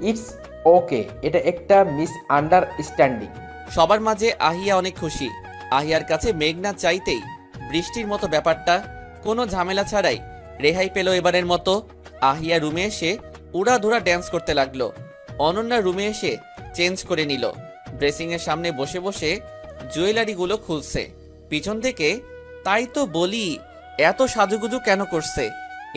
S4: ইটস ওকে, এটা একটা মিসআন্ডারস্ট্যান্ডিং।
S1: সবার মাঝে আহিয়া অনেক খুশি। আহিয়ার কাছে মেঘনা চাইতেই বৃষ্টির মতো ব্যাপারটা, কোনো ঝামেলা ছাড়াই রেহাই পেল এবারের মতো। আহিয়া রুমে এসে উড়াধুরা ড্যান্স করতে লাগলো। অনন্যা রুমে এসে চেঞ্জ করে নিল। ড্রেসিংয়ের সামনে বসে বসে জুয়েলারিগুলো খুলছে পিছন থেকে। তাই তো বলি, এত সাজুগুজু কেন করছে?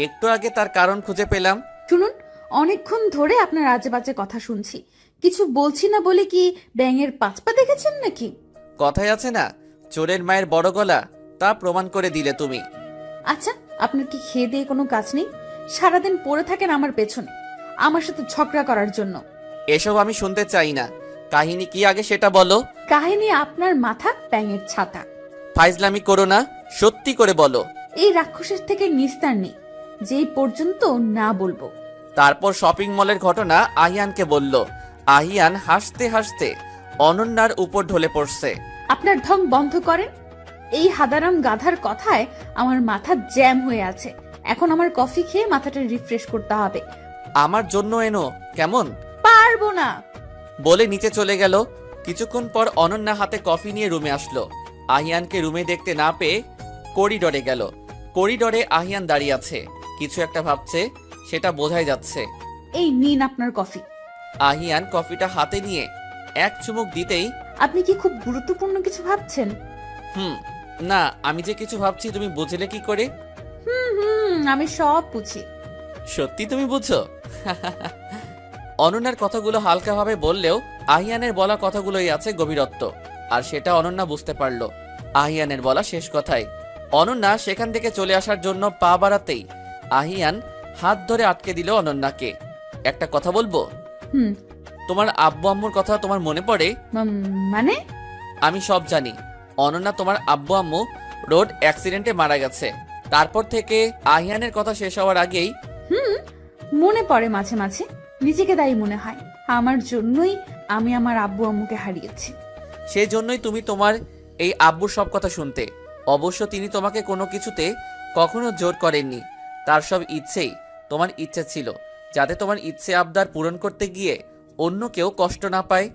S1: একটু আগে তার কারণ খুঁজে পেলাম।
S3: শুনুন, অনেকক্ষণ ধরে আপনার আজে বাজে কথা শুনছি। কিছু বলছি না বলে কি ব্যাঙের পাঁচপা দেখেছেন নাকি?
S1: কথায় আছে না, চোরের মায়ের বড় গলা, তা প্রমাণ করে দিলে তুমি।
S3: আচ্ছা, আপনার কি খেয়ে দিয়ে কোনো কাজ নেই? সারাদিন পড়ে থাকেন আমার পেছনে, আমার সাথে ঝগড়া করার জন্য।
S1: এসব আমি শুনতে চাই না। কাহিনী কি আগে সেটা বলো।
S3: কাহিনী আপনার মাথা ব্যাঙের ছাতা।
S1: ফাইজলামি করো না, সত্যি করে বলো।
S3: এই রাক্ষসের থেকে নিস্তার নেই, যেই পর্যন্ত না বলবো।
S1: তারপর শপিং মলের ঘটনা আহিয়ানকে বলল। আহিয়ান হাসতে হাসতে অনন্যার উপর ঢলে পড়ছে।
S3: আপনার ঢং বন্ধ করেন। এই হাদারাম গাধার কথায় আমার মাথা জ্যাম হয়ে আছে। এখন আমার কফি খেয়ে মাথাটা রিফ্রেশ করতে হবে।
S1: আমার জন্য এনো কেমন?
S3: পারবো না
S1: বলে নিচে চলে গেল। কিছুক্ষণ পর অনন্যা হাতে কফি নিয়ে রুমে আসলো। আহিয়ানকে রুমে দেখতে না পেয়ে করিডরে গেল। করিডরে আহিয়ান দাঁড়িয়ে আছে, কিছু একটা ভাবছে, সেটা বোঝাই যাচ্ছে।
S3: এই নিন আপনার কফি।
S1: আহিয়ান কফিটা হাতে নিয়ে এক চুমুক দিতেই,
S3: আপনি কি খুব গুরুত্বপূর্ণ কিছু ভাবছেন?
S1: না, আমি যে কিছু ভাবছি তুমি বুঝলে কি করে?
S3: আমি সব বুঝি।
S1: সত্যি তুমি বুঝছো? অনন্যার কথাগুলো হালকাভাবে বললেও আহিয়ানের বলা কথাগুলোই আছে গভীরত্ব, আর সেটা অনন্যা বুঝতে পারলো আহিয়ানের বলা শেষ কথায়। অনন্যা সেখান থেকে চলে আসার জন্য পা বাড়াতেই আহিয়ান হাত ধরে আটকে দিল অনন্যাকে। একটা কথা বলবো?
S3: হুম।
S1: তোমার আব্বু আম্মুর কথা তোমার মনে পড়ে?
S3: মানে?
S1: আমি সব জানি। অনন্যা, তোমার আব্বু আম্মু রোড অ্যাক্সিডেন্টে মারা গেছে। তারপর থেকে আহিয়ানের কথা শেষ হওয়ার আগেই
S3: মনে পড়ে মাঝে মাঝে, নিজেকে দায়ী মনে হয়। আমার জন্যই আমি আমার আব্বু আম্মুকে হারিয়েছি।
S1: সেই জন্যই তুমি তোমার এই আব্বুর সব কথা শুনতে। অবশ্য তিনি তোমাকে কোনো কিছুতে কখনো জোর করেননি। তার সব ইচ্ছেই তোমার ইচ্ছে ছিল, যাতে তোমার ইচ্ছে আবদার পূরণ করতে গিয়ে অন্য কেউ কষ্ট না পায়,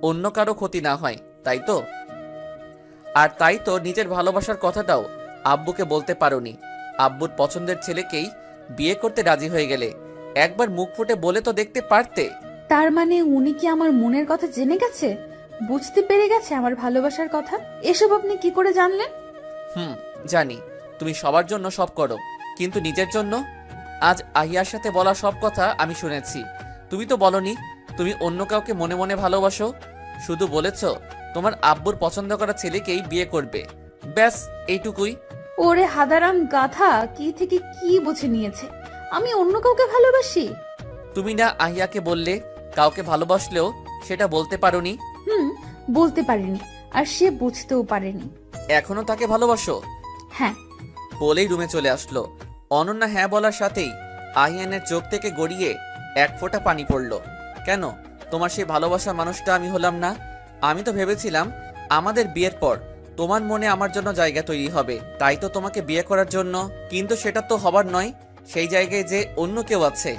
S1: অন্য কারো ক্ষতি না হয়, তাই তো? আর তাই তো নিজের ভালোবাসার কথাটাও আব্বুকে বলতে পারোনি। আব্বুর পছন্দের ছেলেকেই বিয়ে করতে রাজি হয়ে গেলে। একবার মুখ ফুটে বলে তো দেখতে পারতে।
S3: তার মানে উনি কি আমার মনের কথা জেনে গেছে, বুঝতে পেরে গেছে আমার ভালোবাসার কথা? এসব আপনি কি করে জানলেন?
S1: জানি তুমি সবার জন্য সব করো, কিন্তু নিজের জন্য? আজ আহিয়ার সাথে বলা সব কথা আমি শুনেছি। তুমি তো বলনি তুমি অন্য কাউকে মনে মনে ভালোবাসো। শুধু বলেছ তোমার আব্বুর পছন্দ করা ছেলেকেই বিয়ে করবে। ব্যাস এইটুকুই।
S3: ওরে হাদারাম গাধা, কি থেকে কি বুঝে নিয়েছে আমি অন্য কাউকে ভালোবাসি?
S1: তুমি না আহিয়াকে বললে কাউকে ভালোবাসলেও সেটা বলতে পারোনি?
S3: বলতে পারিনি, আর সে বুঝতেও পারেনি।
S1: এখনো তাকে ভালোবাসো?
S3: হ্যাঁ।
S1: বলেই রুমে চলে আসলো। অনন্যা হ্যাঁ বলার সাথেই আহিয়ানের চোখ থেকে গড়িয়ে এক ফোঁটা পানি পড়ল। কেন? তোমার সেই ভালোবাসার মানুষটা আমি হলাম না? আমি তো ভেবেছিলাম আমাদের বিয়ের পর তোমার মনে আমার জন্য জায়গা তৈরি হবে, তাই তো তোমাকে বিয়ে করার জন্য। কিন্তু সেটা তো হবার নয়। সেই জায়গায় যে অন্য কেউ আছে।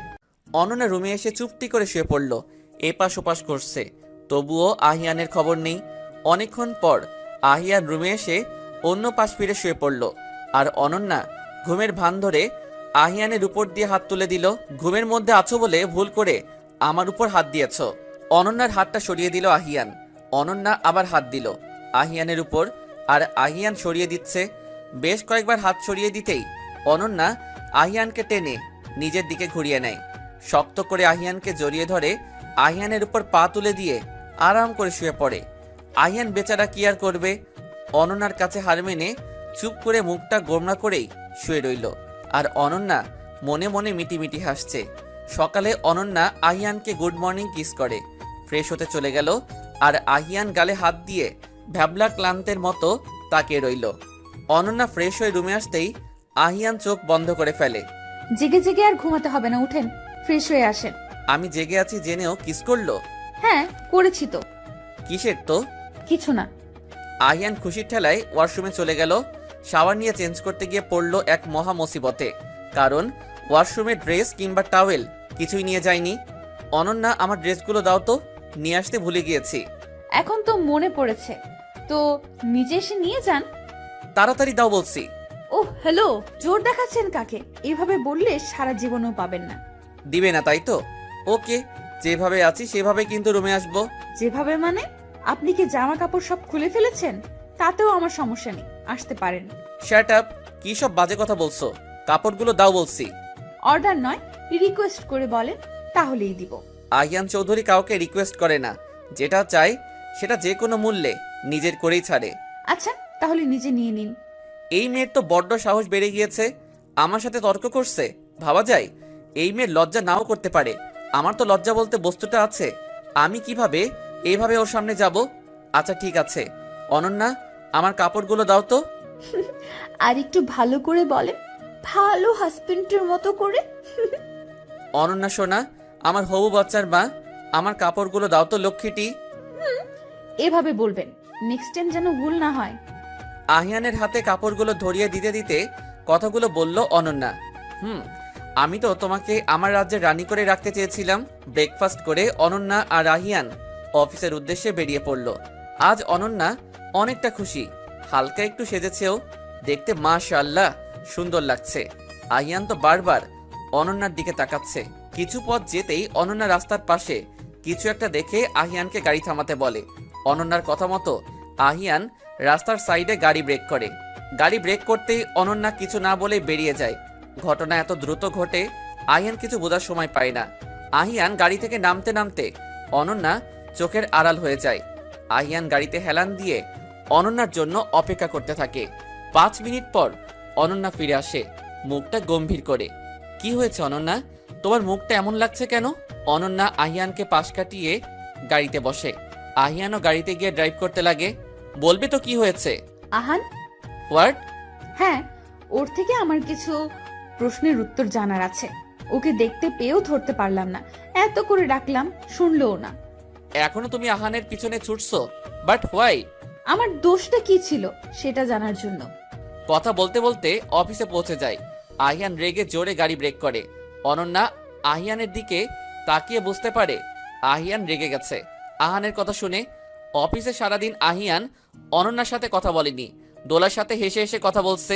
S1: অনন্যা রুমে এসে চুপটি করে শুয়ে পড়ল। এপাশ ওপাশ করছে, তবুও আহিয়ানের খবর নেই। অনেকক্ষণ পর আহিয়ান রুমে এসে অন্য পাশ ফিরে শুয়ে পড়ল। আর অনন্যা ঘুমের ভান ধরে আহিয়ানের উপর দিয়ে হাত তুলে দিল। ঘুমের মধ্যে আছো বলে ভুল করে আমার উপর হাত দিয়েছ। অনন্যার হাতটা সরিয়ে দিল আহিয়ান। অনন্যা আবার হাত দিল আহিয়ানের উপর, আর আহিয়ান সরিয়ে দিচ্ছে। বেশ কয়েকবার হাত সরিয়ে দিতেই অনন্যা আহিয়ানকে টেনে নিজের দিকে ঘুরিয়ে নেয়। শক্ত করে আহিয়ানকে জড়িয়ে ধরে আহিয়ানের উপর পা তুলে দিয়ে আরাম করে শুয়ে পড়ে। আহিয়ান বেচারা কি আর করবে, অনন্যার কাছে হার মেনে চুপ করে মুখটা গোমড়া করেই শুয়ে রইল। আর অনন্যা মনে মনে মিটিমিটি হাসছে। সকালে অনন্যা আহিয়ানকে গুড মর্নিং কিস করে ফ্রেশ হতে চলে গেল। আর আহিয়ান গালে হাত দিয়ে ভ্যাবলা ক্লান্তের মতো তাকিয়ে রইল। অনন্যা ফ্রেশ হয়ে রুমে আসতেই আহিয়ান চোখ বন্ধ করে ফেলে।
S3: জেগে জেগে আর ঘুমাতে হবে না, উঠেন ফ্রেশ হয়ে আসেন।
S1: আমি জেগে আছি জেনেও কিস করলো?
S3: হ্যাঁ করেছি তো।
S1: কিসের তো?
S3: কিছু না।
S1: আহিয়ান খুশির ঠেলায় ওয়াশরুমে চলে গেল। শাওয়ার নিয়ে চেঞ্জ করতে গিয়ে পড়ল এক মহা মুসিবতে, কারণ ওয়াশরুমে ড্রেস কিংবা টাওয়েল কিছুই নিয়ে যায়নি। অনন্যা, আমার ড্রেসগুলো দাও তো, নিয়ে আসতে ভুলে গিয়েছি।
S3: এখন তো মনে পড়েছে, তো নিজে এসে নিয়ে যান।
S1: তাড়াতাড়ি দাও বলছি।
S3: ও হ্যালো, জোর দেখাচ্ছেন কাকে? এইভাবে বললে সারা জীবনও পাবেন না।
S1: দিবে না তাই তো? ওকে, যেভাবে আছি সেভাবে কিন্তু রুমে আসবো।
S3: যেভাবে মানে? আপনি কি জামা কাপড় সব খুলে ফেলেছেন? তাতেও আমার সমস্যা নেই, আসতে পারেন।
S1: শাট আপ, কি সব বাজে কথা বলছো? কাপড়গুলো দাও বলছি।
S3: অর্ডার নয়, রিকোয়েস্ট করে বলেন, তাহলেই দিব।
S1: আহিয়ান চৌধুরী কাউকে রিকোয়েস্ট করে না, যেটা চাই সেটা যে কোনো মূল্যে নিজের করেই ছাড়ে।
S3: আচ্ছা তাহলে নিজে নিয়ে নিন।
S1: এই মেয়ের তো বড্ড সাহস বেড়ে গিয়েছে, আমার সাথে তর্ক করছে। ভাবা যায় এই মেয়ের লজ্জা নাও করতে পারে। আমার তো লজ্জা বলতে বস্তুটা আছে, আমি কিভাবে এইভাবে ওর সামনে যাব? আচ্ছা ঠিক আছে অনন্যা, আমার কাপড়গুলো দাও তো।
S3: আর একটু ভালো করে বলেন, ভালো হাজবেন্ডের মতো করে।
S1: অনন্যা সোনা, আমার হবু বাচ্চার মা, আমার কাপড়গুলো দাও তো লক্ষ্মীটি।
S3: এভাবে বলবেন, নেক্সট টাইম যেন ভুল না হয়।
S1: আহিয়ানের হাতে কাপড়গুলো ধরিয়ে দিতে দিতে কথাগুলো বলল অনন্যা। আমি তো তোমাকে আমার রাজ্যে রানী করে রাখতে চেয়েছিলাম। ব্রেকফাস্ট করে অনন্যা আর আহিয়ান অফিসের উদ্দেশ্যে বেরিয়ে পড়ল। আজ অনন্যা অনেকটা খুশি, হালকা একটু সেজেছেও, দেখতে মাশাআল্লাহ সুন্দর লাগছে। আহিয়ান তো বারবার অনন্যার দিকে তাকাচ্ছে। কিছু পথ যেতেই অনন্যা রাস্তার পাশে কিছু একটা দেখে আহিয়ানকে গাড়ি থামাতে বলে। অনন্যার কথা মতো আহিয়ান রাস্তার সাইডে গাড়ি ব্রেক করে। গাড়ি ব্রেক করতেই অনন্যা কিছু না বলে বেরিয়ে যায়। ঘটনা এত দ্রুত ঘটে আহিয়ান কিছু বোঝার সময় পায় না। আহিয়ান গাড়ি থেকে নামতে নামতে অনন্যা চোখের আড়াল হয়ে যায়। আহিয়ান গাড়িতে হেলান দিয়ে অনন্যার জন্য অপেক্ষা করতে থাকে। 5 মিনিট পর অনন্যা ফিরে আসে, মুখটা গম্ভীর করে। কি হয়েছে অনন্যা, তোমার মুখটা এমন লাগছে কেন? অনন্যা আহিয়ানকে পাশ কাটিয়ে গাড়িতে বসে। আহিয়ানও গাড়িতে গিয়ে ড্রাইভ করতে লাগে। বলবে তো কি হয়েছে?
S3: আহান,
S1: হোয়াট?
S3: হ্যাঁ, ওর থেকে আমার কিছু প্রশ্নের উত্তর জানার আছে। ওকে দেখতে পেয়েও ধরতে পারলাম না, এত করে ডাকলাম শুনলোও না।
S1: এখনো তুমি আহানের পিছনে ছুটছো, বাট হোয়াই?
S3: আমার দোষটা কি ছিল সেটা জানার জন্য।
S1: কথা বলতে বলতে অফিসে পৌঁছে যায়। আহিয়ান রেগে জোরে গাড়ি ব্রেক করে। অনন্যা আহিয়ানের দিকে তাকিয়ে বুঝতে পারে আহিয়ান রেগে গেছে। আহানের কথা শুনে অফিসে সারাদিন আহিয়ান অনন্যার সাথে কথা বলেনি, দোলার সাথে হেসে হেসে কথা বলছে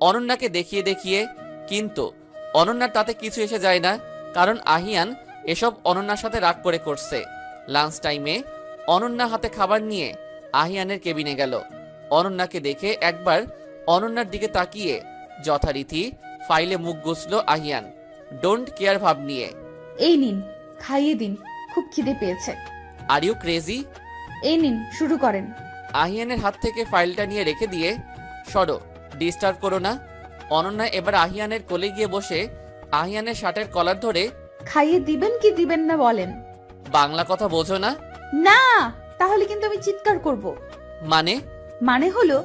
S1: অনন্যাকে দেখিয়ে দেখিয়ে। কিন্তু অনন্যার তাতে কিছু এসে যায় না, কারণ আহিয়ান এসব অনন্যার সাথে রাগ করে করছে। লাঞ্চ টাইমে অনন্যা হাতে খাবার নিয়ে আহিয়ানের কেবিনে গেল। অনন্যাকে দেখে একবার অনন্যার দিকে তাকিয়ে যথারীতি ফাইলে মুখ গুছল আহিয়ান, ডোন্ট কেয়ার ভাব নিয়ে।
S3: এই নিন, খাইয়ে দিন, খুব খিদে পেয়েছে।
S1: Are you crazy?
S3: এই নিন, শুরু করেন।
S1: আহিয়ানের হাত থেকে ফাইলটা নিয়ে রেখে দিয়ে, সরো, ডিস্টার্ব করো না। অনন্যা এবার আহিয়ানের কোলে গিয়ে বসে আহিয়ানের শার্টের কলার ধরে,
S3: খাইয়ে দিবেন কি দিবেন না বলেন।
S1: বাংলা কথা বোঝো না?
S3: না, তাহলে কিন্তু আমি চিৎকার করব। মানে হলো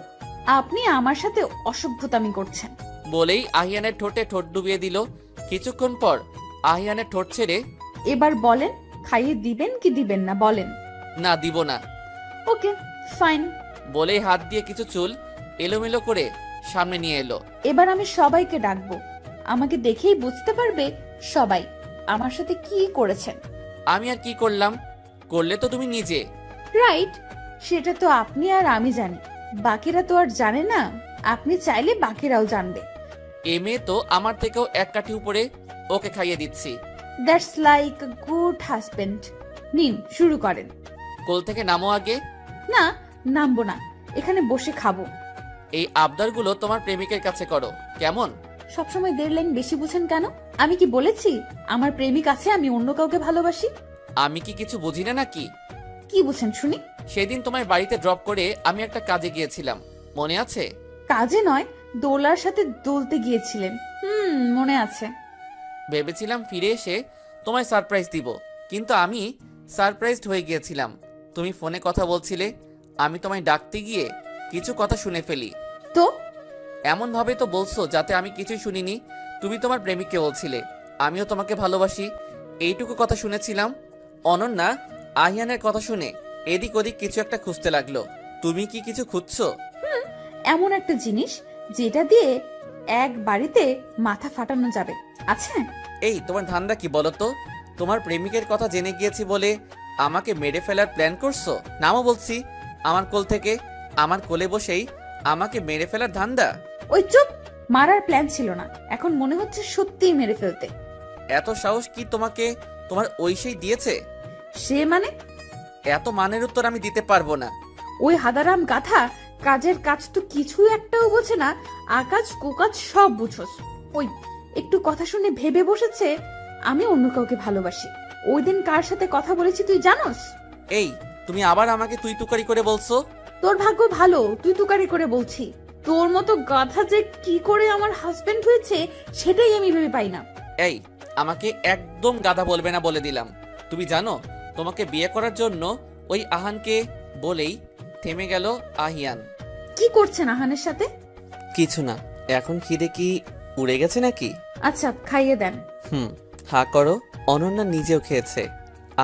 S3: আপনি আমার সাথে অসভ্যতামি করছেন।
S1: বলেই আহিয়ানের ঠোঁটে ঠোঁট ডুবিয়ে দিল। কিছুক্ষণ পর আহিয়ানের ঠোঁট ছেড়ে,
S3: এবার বলেন, খাইয়ে দিবেন কি দিবেন না বলেন।
S1: না দিব না।
S3: ওকে, ফাইন।
S1: বলেই হাত দিয়ে কিছু চুল এলোমেলো করে সামনে নিয়ে এলো।
S3: এবার আমি সবাইকে ডাকবো, আমাকে দেখেই বুঝতে পারবে সবাই আমার সাথে কি করেছেন।
S1: আমি আর কি করলাম? করলে তো তুমি নিজে।
S3: রাইট, সেটা তো আপনি আর আমি জানি, বাকিরা তো আর জানে না। আপনি চাইলে বাকিরাও জানবে।
S1: এ মেয়ে তো আমার থেকেও এক কাঠি উপরে, ওকে খাইয়ে দিচ্ছি।
S3: That's like a good husband. নিন, শুরু করেন।
S1: কোল থেকে নামো আগে।
S3: না, নামবো না, এখানে বসে খাবো।
S1: এই আবদারগুলো তোমার প্রেমিকের কাছে করো, কেমন?
S3: সবসময় 1.5 লাইন বেশি বুঝেন কেন? আমি কি বলেছি আমার প্রেমিক আছে, আমি অন্য কাউকে ভালোবাসি?
S1: আমি কি কিছু বুঝি না নাকি?
S3: কি বুঝেন শুনি?
S1: সেদিন তোমার বাড়িতে ড্রপ করে আমি একটা কাজে গিয়েছিলাম, মনে আছে?
S3: কাজে নয়, দোলার সাথে দোলতে গিয়েছিলেন। মনে আছে।
S1: ভেবেছিলাম ফিরে এসে তোমায় সারপ্রাইজ দিব, কিন্তু আমি সারপ্রাইজড হয়ে গিয়েছিলাম। তুমি ফোনে কথা বলছিলে, আমি তোমায় ডাকতে গিয়ে কিছু কথা শুনে ফেলি।
S3: তো
S1: এমন ভাবে তো বলছো যাতে আমি কিছুই শুনিনি। তুমি তোমার প্রেমিককে বলছিলে আমিও তোমাকে ভালোবাসি, এইটুকু কথা শুনেছিলাম। অনন্যা আহিয়ানের কথা শুনে এদিক ওদিক কিছু একটা খুঁজতে লাগলো। তুমি কি কিছু খুঁজছো?
S3: এমন একটা জিনিস যেটা দিয়ে এক বাড়িতে মাথা ফাটানো যাবে, আছে?
S1: এই তোমার ধান্দা কি বলো তো? তোমার প্রেমিকের কথা জেনে গিয়েছি বলে আমাকে মেরে ফেলার প্ল্যান করছো? নামও বলছি আমার কোল থেকে। আমার কোলে বসেই আমাকে মেরে ফেলার ধান্দা?
S3: ওই চুপ, মারার প্ল্যান ছিল না, এখন মনে হচ্ছে সত্যিই মেরে ফেলতে।
S1: এত সাহস কি তোমাকে তোমার ঐশী দিয়েছে?
S3: সে মানে?
S1: এত মানের উত্তর আমি দিতে পারবো না।
S3: ওই হাদারাম গাধা কাজের কাজ তো কিছু একটাও বোঝে না, আকাজ কুকাজ সব বুঝোস। ওই একটু কথা শুনে ভেবে বসেছে আমি অন্য কাউকে ভালোবাসি। ওই দিন কার সাথে কথা বলেছি তুই জানোস?
S1: এই তুমি আবার আমাকে তুই তুকারি করে বলছো?
S3: তোর ভাগ্য ভালো, তুই তুকারি করে বলছি। তোর মতো গাধা যে কি করে আমার হাজবেন্ড হয়েছে সেটাই আমি ভেবে পাই না।
S1: এই আমাকে একদম গাধা বলবে না বলে দিলাম। তুমি জানো তোমাকে বিয়ে করার জন্য ওই আহানকে বলেই থেমে গেল আহিয়ান।
S3: কি করছেন আহানের সাথে?
S1: কিছু না। এখন খিদে কি উড়ে গেছে নাকি?
S3: আচ্ছা, খাইয়ে দেন।
S1: হা করো। অনন্যা নিজেও খেয়েছে,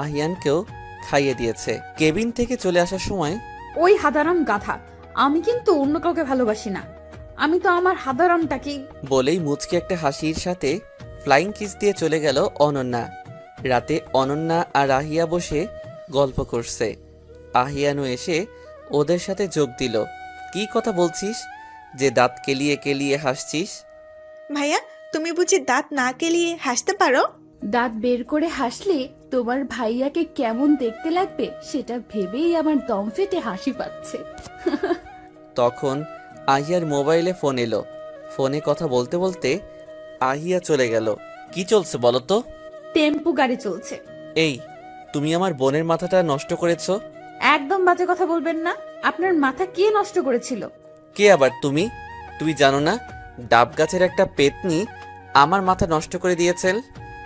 S1: আহিয়ানকেও খাইয়ে দিয়েছে। কেবিন থেকে চলে আসার সময়,
S3: ওই হাদারাম গাধা, আমি কিন্তু অন্য কাউকে ভালোবাসি না, আমি তো আমার হাদারামটাকেই।
S1: বলেই মুচকি একটা হাসির সাথে ফ্লাইং কিস দিয়ে চলে গেল অনন্যা। রাতে অনন্যা আর আহিয়া বসে গল্প করছে। আহিয়ানও এসে ওদের সাথে যোগ দিল। কি কথা বলছিস যে দাঁত কেলিয়ে কেলিয়ে হাসছিস?
S2: ভাইয়া, তুমি বুঝি দাঁত না কেলিয়ে হাসতে পারো?
S3: দাঁত বের করে হাসলে তোমার ভাইয়াকে কেমন দেখতে লাগবে সেটা ভেবেই আমার দম ফেটে হাসি পাচ্ছে।
S1: তখন আহিয়ার মোবাইলে ফোন এলো। ফোনে কথা বলতে বলতে আহিয়া চলে গেল। কি চলছে বলো তো?
S3: টেম্পু গাড়ি চলছে।
S1: এই তুমি আমার বোনের মাথাটা নষ্ট করেছো।
S3: একদম বাজে কথা বলবেন না। আপনার মাথা কে নষ্ট করেছিল?
S1: কে আবার? তুমি তুমি জানো না ডাব গাছের একটা পেতনি আমার মাথা নষ্ট করে দিয়েছেন?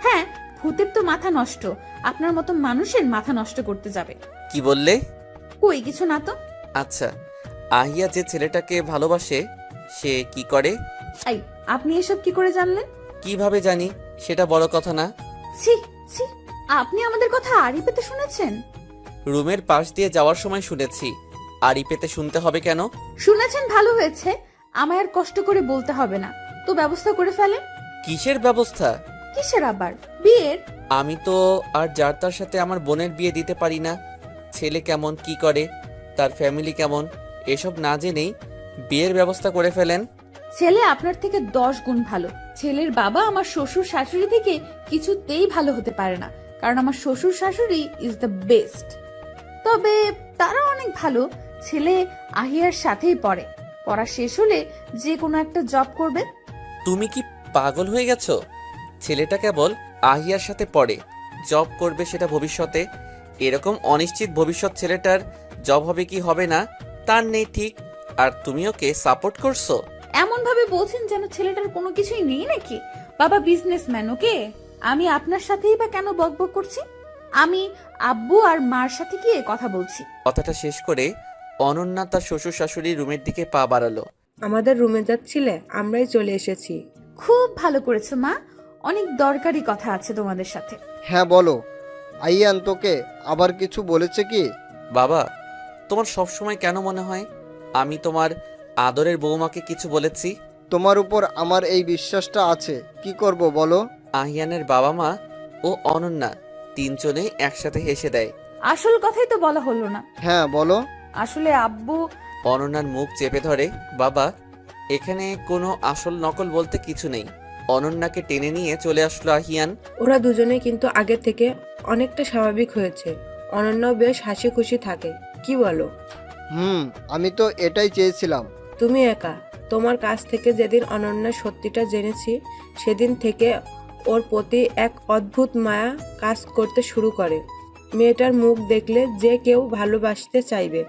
S3: হ্যাঁ, ভূতের তো মাথা নষ্ট, আপনার মতো মানুষের মাথা নষ্ট করতে যাবে?
S1: কি বললে?
S3: কই কিছু না তো।
S1: আচ্ছা, আহিয়া যে ছেলেটাকে ভালোবাসে সে কি করে?
S3: এই, আপনি এসব কি করে জানলেন?
S1: কিভাবে জানি সেটা বড় কথা না।
S3: ছি ছি, আপনি আমাদের কথা আড়ি পেতে শুনেছেন?
S1: রুমের পাশ দিয়ে যাওয়ার সময় শুনেছি। আড়ি পেতে শুনতে হবে কেন?
S3: শুনেছেন ভালো হয়েছে, আমায় আর কষ্ট করে বলতে হবে না, তো ব্যবস্থা করে ফেলেন।
S1: কিসের ব্যবস্থা?
S3: কিসের আবার? বিয়ের।
S1: আমি তো আর যার তার সাথে আমার বোনের বিয়ে দিতে পারি না। ছেলে কেমন, কি করে, তার ফ্যামিলি কেমন, এসব না জেনেই বিয়ের ব্যবস্থা করে ফেলেন।
S3: ছেলে আপনার থেকে 10 গুণ ভালো। ছেলের বাবা আমার শ্বশুর শাশুড়ি থেকে কিছুতেই ভালো হতে পারে না, কারণ আমার শ্বশুর শাশুড়ি ইজ দ্য বেস্ট। তবে তারা অনেক ভালো। ছেলে আহিয়ার সাথেই পড়ে, পড়া শেষ হলে যে কোনো একটা জব করবে।
S1: তুমি কি পাগল হয়ে গেছো? ছেলেটা কেবল আহিয়ার সাথে পড়ে, জব করবে সেটা ভবিষ্যতে। এরকম অনিশ্চিত ভবিষ্যৎ ছেলেটার জব হবে কি হবে না তার নেই ঠিক, আর তুমি ওকে সাপোর্ট করছো।
S3: এমন ভাবে বলছেন যেন ছেলেটার কোনো কিছুই নেই নাকি। বাবা বিজনেসম্যান, ওকে। আমি আপনার সাথেই বা কেন বকবক করছি? আমি আব্বু আর মার সাথে গিয়ে কথা বলছি।
S1: কথাটা শেষ করে অনন্যা তার শ্বশুর শাশুড়ির রুমের দিকে পা বাড়ালো।
S7: আমাদের রুমে যাচ্ছিলে, আমরাই চলে এসেছি।
S3: খুব ভালো করেছো মা, অনেক দরকারি কথা আছে তোমাদের সাথে।
S5: হ্যাঁ বলো। আইয়ান তোকে আবার কিছু বলেছে কি?
S1: বাবা, তোমার সব সময় কেন মনে হয় আমি তোমার আদরের বৌমাকে কিছু বলেছি?
S5: তোমার উপর আমার এই বিশ্বাসটা আছে, কি করব বলো?
S1: আহিয়ানের বাবা মা ও অনন্যা তিনজনেই একসাথে হেসে দেয়।
S3: আসল কথাই তো বলা হলো না।
S5: হ্যাঁ বলো।
S3: আসলে আব্বু।
S1: অনন্যার মুখ চেপে ধরে। বাবা, এখানে কোনো আসল নকল বলতে কিছু নেই। অনন্যাকে টেনে নিয়ে চলে আসলো আহিয়ান।
S7: ওরা দুজনে কিন্তু আগের থেকে অনেকটা স্বাভাবিক হয়েছে। অনন্যাও বেশ হাসি খুশি থাকে, কি বলো?
S5: আমি তো এটাই চেয়েছিলাম।
S7: তুমি একা। তোমার কাছ থেকে যেদিন অনন্যা সত্যিটা জেনেছি, সেদিন থেকে ওর প্রতি এক অদ্ভুত মায়া কাজ করতে শুরু করে। মেয়েটার মুখ দেখলে যে কেউ ভালোবাসতে চাইবে,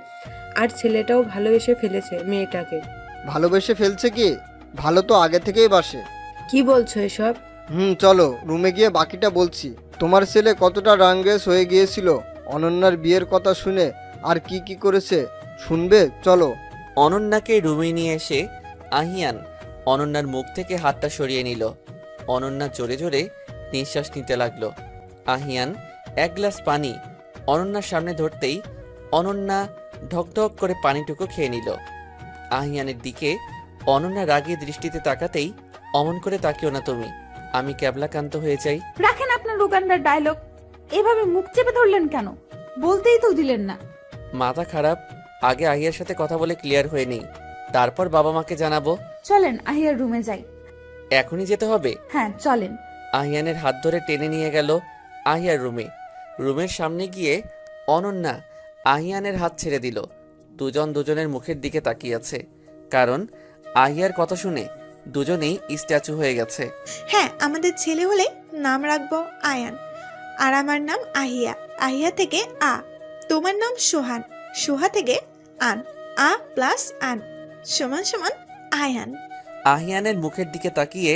S7: আর ছেলেটাও ভালোবেসে ফেলেছে মেয়েটাকে।
S5: ভালোবেসে ফেলছে কি? ভালো তো আগে থেকেই বাসে।
S7: কি বলছো এসব?
S5: চলো রুমে গিয়ে বাকিটা বলছি। তোমার ছেলে কতটা রাঙ্গেস হয়ে গিয়েছিল অনন্যার বিয়ের কথা শুনে, আর কি কি করেছে শুনবে, চলো।
S1: অনন্যাকে রুমে নিয়ে এসে আহিয়ান অনন্যার মুখ থেকে হাতটা সরিয়ে নিল। অনন্যা জোরে জোরে নিঃশ্বাস নিতে লাগলো। আহিয়ান এক গ্লাস পানি অনন্যার সামনে ধরতেই অনন্যা ঢকঢক করে পানিটুকু খেয়ে নিল। আহিয়ানের দিকে অনন্যা রাগী দৃষ্টিতে তাকাতেই, অমন করে তাকিও না তুমি, আমি ক্যাবলাকান্ত হয়ে যাই।
S3: রাখেন আপনার উগান্ডার ডায়লগ। এভাবে মুখ চেপে ধরলেন কেন? বলতেই তো দিলেন না।
S1: মাথা খারাপ, আগে আহিয়ার সাথে কথা বলে ক্লিয়ার হয়ে নেই, তারপর বাবা মাকে জানাবো।
S3: চলেন আহিয়ার রুমে যাই।
S1: এখনই যেতে হবে?
S3: হ্যাঁ চলেন।
S1: আহিয়ানের হাত ধরে টেনে নিয়ে গেল আহিয়ার রুমে। রুমের সামনে গিয়ে অনন্যা আহিয়ানের হাত ছেড়ে দিল। দুজন দুজনের মুখের দিকে তাকিয়ে আছে, কারণ আহিয়ার কথা শুনে দুজনেই স্ট্যাচু হয়ে গেছে।
S2: হ্যাঁ, আমাদের ছেলে হলে নাম রাখবো আয়ান, আর আমার নাম আহিয়া। আহিয়া থেকে আ। তোমার নাম সোহান, সোহা থেকে আন, আ প্লাস আন সমান সমান আয়ান।
S1: আহিয়ানের মুখের দিকে তাকিয়ে,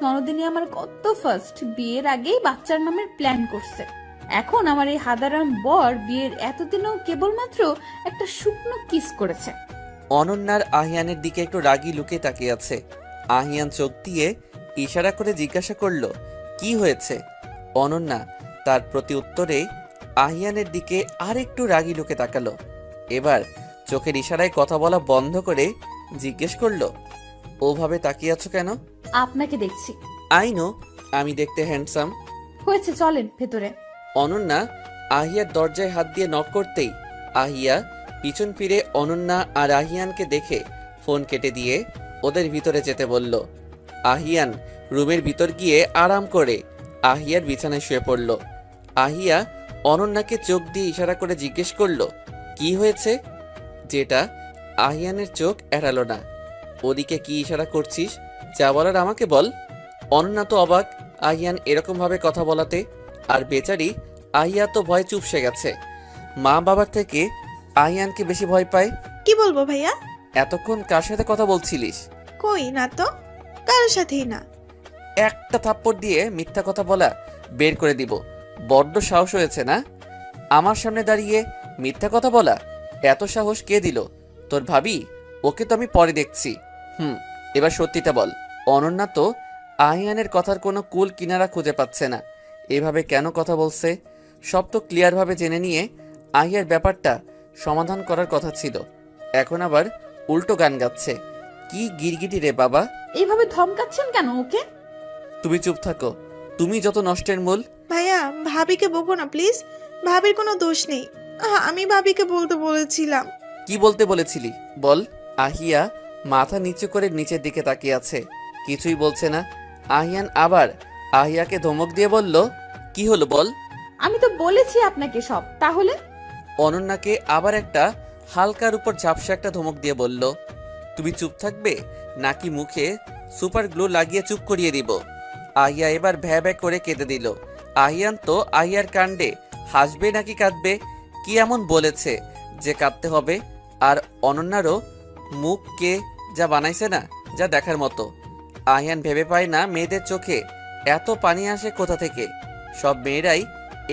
S3: ননদিনী আমার কত ফার্স্ট, বিয়ের আগেই বাচ্চার নামের প্ল্যান করছে। এখন আমার এই হাদারাম বর বিয়ের এতদিনেও কেবলমাত্র একটা শুকনো কিস করেছে।
S1: অনন্যার আহিয়ানের দিকে একটু রাগী লুকে তাকিয়ে আছে। আহিয়ান চোখ দিয়ে ইশারা করে জিজ্ঞাসা করলো, কি হয়েছে? অনন্যা তার প্রতি উত্তরে আহিয়ানের দিকে আর একটু রাগী লুকে তাকালো। এবার চোখের ইশারায় কথা বলা বন্ধ করে জিজ্ঞেস করলো, ওভাবে তাকিয়ে আছো কেন?
S3: আপনাকে দেখছি।
S1: আই নো, আমি দেখতে হ্যান্ডসাম।
S3: হয়েছে, চলেন ভেতরে।
S1: অনন্যা আহিয়ার দরজায় হাত দিয়ে নক করতেই আহিয়া পিছন ফিরে অনন্যা আর আহিয়ানকে দেখে ফোন কেটে দিয়ে ওদের ভিতরে যেতে বলল। আহিয়ান রুমের ভিতর গিয়ে আরাম করে আহিয়ার বিছানায় শুয়ে পড়ল। আহিয়া অনন্যাকে চোখ দিয়ে ইশারা করে জিজ্ঞেস করলো, কি হয়েছে? যেটা আহিয়ানের চোখ এড়ালো না। ওদিকে কি ইশারা করছিস, যা বলার আমাকে বল। অনন্যা তো অবাক আহিয়ান এরকম ভাবে কথা বলাতে, আর বেচারি আহিয়া তো ভয় চুপসে গেছে। মা বাবার থেকে আহিয়ানকে বেশি ভয় পায়।
S2: কি বলবো ভাইয়া?
S1: এতক্ষণ কার সাথে কথা বলছিলিস?
S2: কই না তো, কারোর সাথেই না।
S1: একটা থাপ্পড় দিয়ে মিথ্যা কথা বলা বের করে দিব। বড্ড সাহস হয়েছে না আমার সামনে দাঁড়িয়ে মিথ্যা কথা বলা? এত সাহস কে দিল? তোর ভাবি? ওকে তো আমি পরে দেখছি। এবার সত্যিটা বল। অনন্যা তো আহিয়ানের কথার কোনো কুল কিনারা খুঁজে পাচ্ছে না। এভাবে কেন কথা বলছে? সব তো ক্লিয়ারভাবে জেনে নিয়ে আহিয়ার ব্যাপারটা সমাধান করার কথা ছিল। এখন আবার উল্টো গান গাচ্ছে। কি গিরগিটি রে বাবা!
S3: এইভাবে ধমকাচ্ছেন কেন ওকে?
S1: তুমি চুপ থাকো। তুমি যত নষ্টের মূল।
S2: ভাইয়া ভাবিকে বকো না প্লিজ, ভাবির কোনো দোষ নেই। আমি ভাবিকে বলতে বলেছিলাম।
S1: কি বলতে বলেছিলি বল? আহিয়া মাথা নিচু করে নিচের দিকে তাকিয়ে আছে, কিছুই বলছে না। আহিয়ান আবার আহিয়াকে ধমক দিয়ে বলল, কি হলো বল?
S3: আমি তো বলেছি আপনাকে সব। তাহলে
S1: অনন্যাকে আবার একটা হালকার উপর ঝাপসা একটা ধমক দিয়ে বলল, তুমি চুপ থাকবে নাকি মুখে সুপার গ্লু লাগিয়ে চুপ করিয়ে দিব? আহিয়া এবার ভ্যা ভ্যা করে কেঁদে দিল। আহিয়ান তো আহিয়ার কাণ্ডে হাসবে নাকি কাঁদবে কি এমন বলেছে যে কাঁদতে হবে। আর অনন্যারও মুখকে যা বানাইছে না, যা দেখার মতো। আহিয়ান ভেবে পায় না মেয়েদের চোখে এত পানি আসে কোথা থেকে। সব মেয়েরাই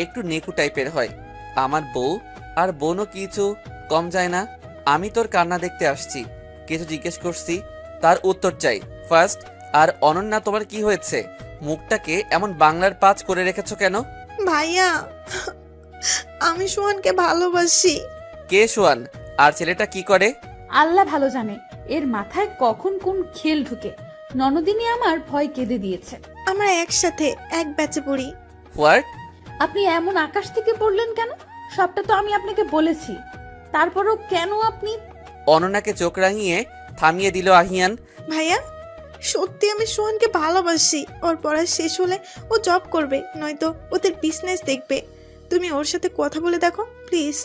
S1: একটু নেকু টাইপের হয়। আমার বউ আর বোনও কিছু কম যায় না। আমি তোর কান্না দেখতে আসছি, কিছু জিজ্ঞেস করছি, তার উত্তর চাই ফার্স্ট। আর অনন্যা, তোমার কি হয়েছে? মুখটাকে এমন বাংলার পাঁচ করে রেখেছো কেন?
S2: ভাইয়া আমি সোহানকে ভালোবাসি।
S1: কে সোয়ান? আর ছেলেটা কি করে?
S3: আল্লাহ ভালো জানে এর মাথায় কখন কোন খেল ঢুকে। ননদিনী আমার ভয় কেঁদে দিয়েছে।
S2: আমরা একসাথে এক ব্যাচে পড়ি।
S1: হোয়াট?
S3: আপনি এমন আকাশ থেকে পড়লেন কেন? সবটা তো আমি আপনাকে বলেছি। তারপরও কেন আপনি?
S1: অনন্যাকে চোখ রাঙিয়ে থামিয়ে দিল আহিয়ান।
S2: ভাইয়া সত্যি আমি সোহানকে ভালোবাসি। ওর পড়া শেষ হলে ও জব করবে, নয়তো ওদের বিজনেস দেখবে। তুমি ওর সাথে কথা বলে দেখো প্লিজ।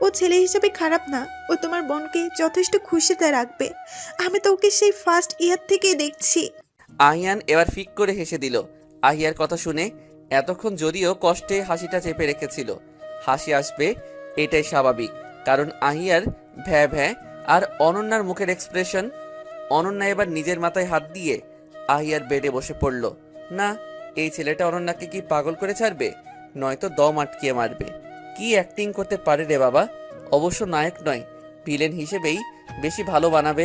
S2: ও ছেলে হিসেবে খারাপ না, ও তোমার বোনকে যথেষ্ট খুশিতে রাখবে। আমি তো ওকে সেই ফার্স্ট ইয়ার থেকেই দেখছি।
S1: আহিয়ান এবার ফিক করে হেসে দিল আহিয়ার কথা শুনে। এতক্ষণ যদিও কষ্টে হাসিটা চেপে রেখেছিল, হাসি আসবে এটাই স্বাভাবিক, কারণ আহিয়ার ভ্যা ভ্যা আর অনন্যার মুখের এক্সপ্রেশন। অনন্যা এবার নিজের মাথায় হাত দিয়ে আহিয়ার বেডে বসে পড়ল। না, এই ছেলেটা অনন্যাকে কি পাগল করে ছাড়বে? নয়তো দম আটকিয়ে মারবে। কি অ্যাক্টিং করতে পারে রে বাবা! অবশ্য নায়ক নয়, ভিলেন হিসেবেই বেশি ভালো বানাবে,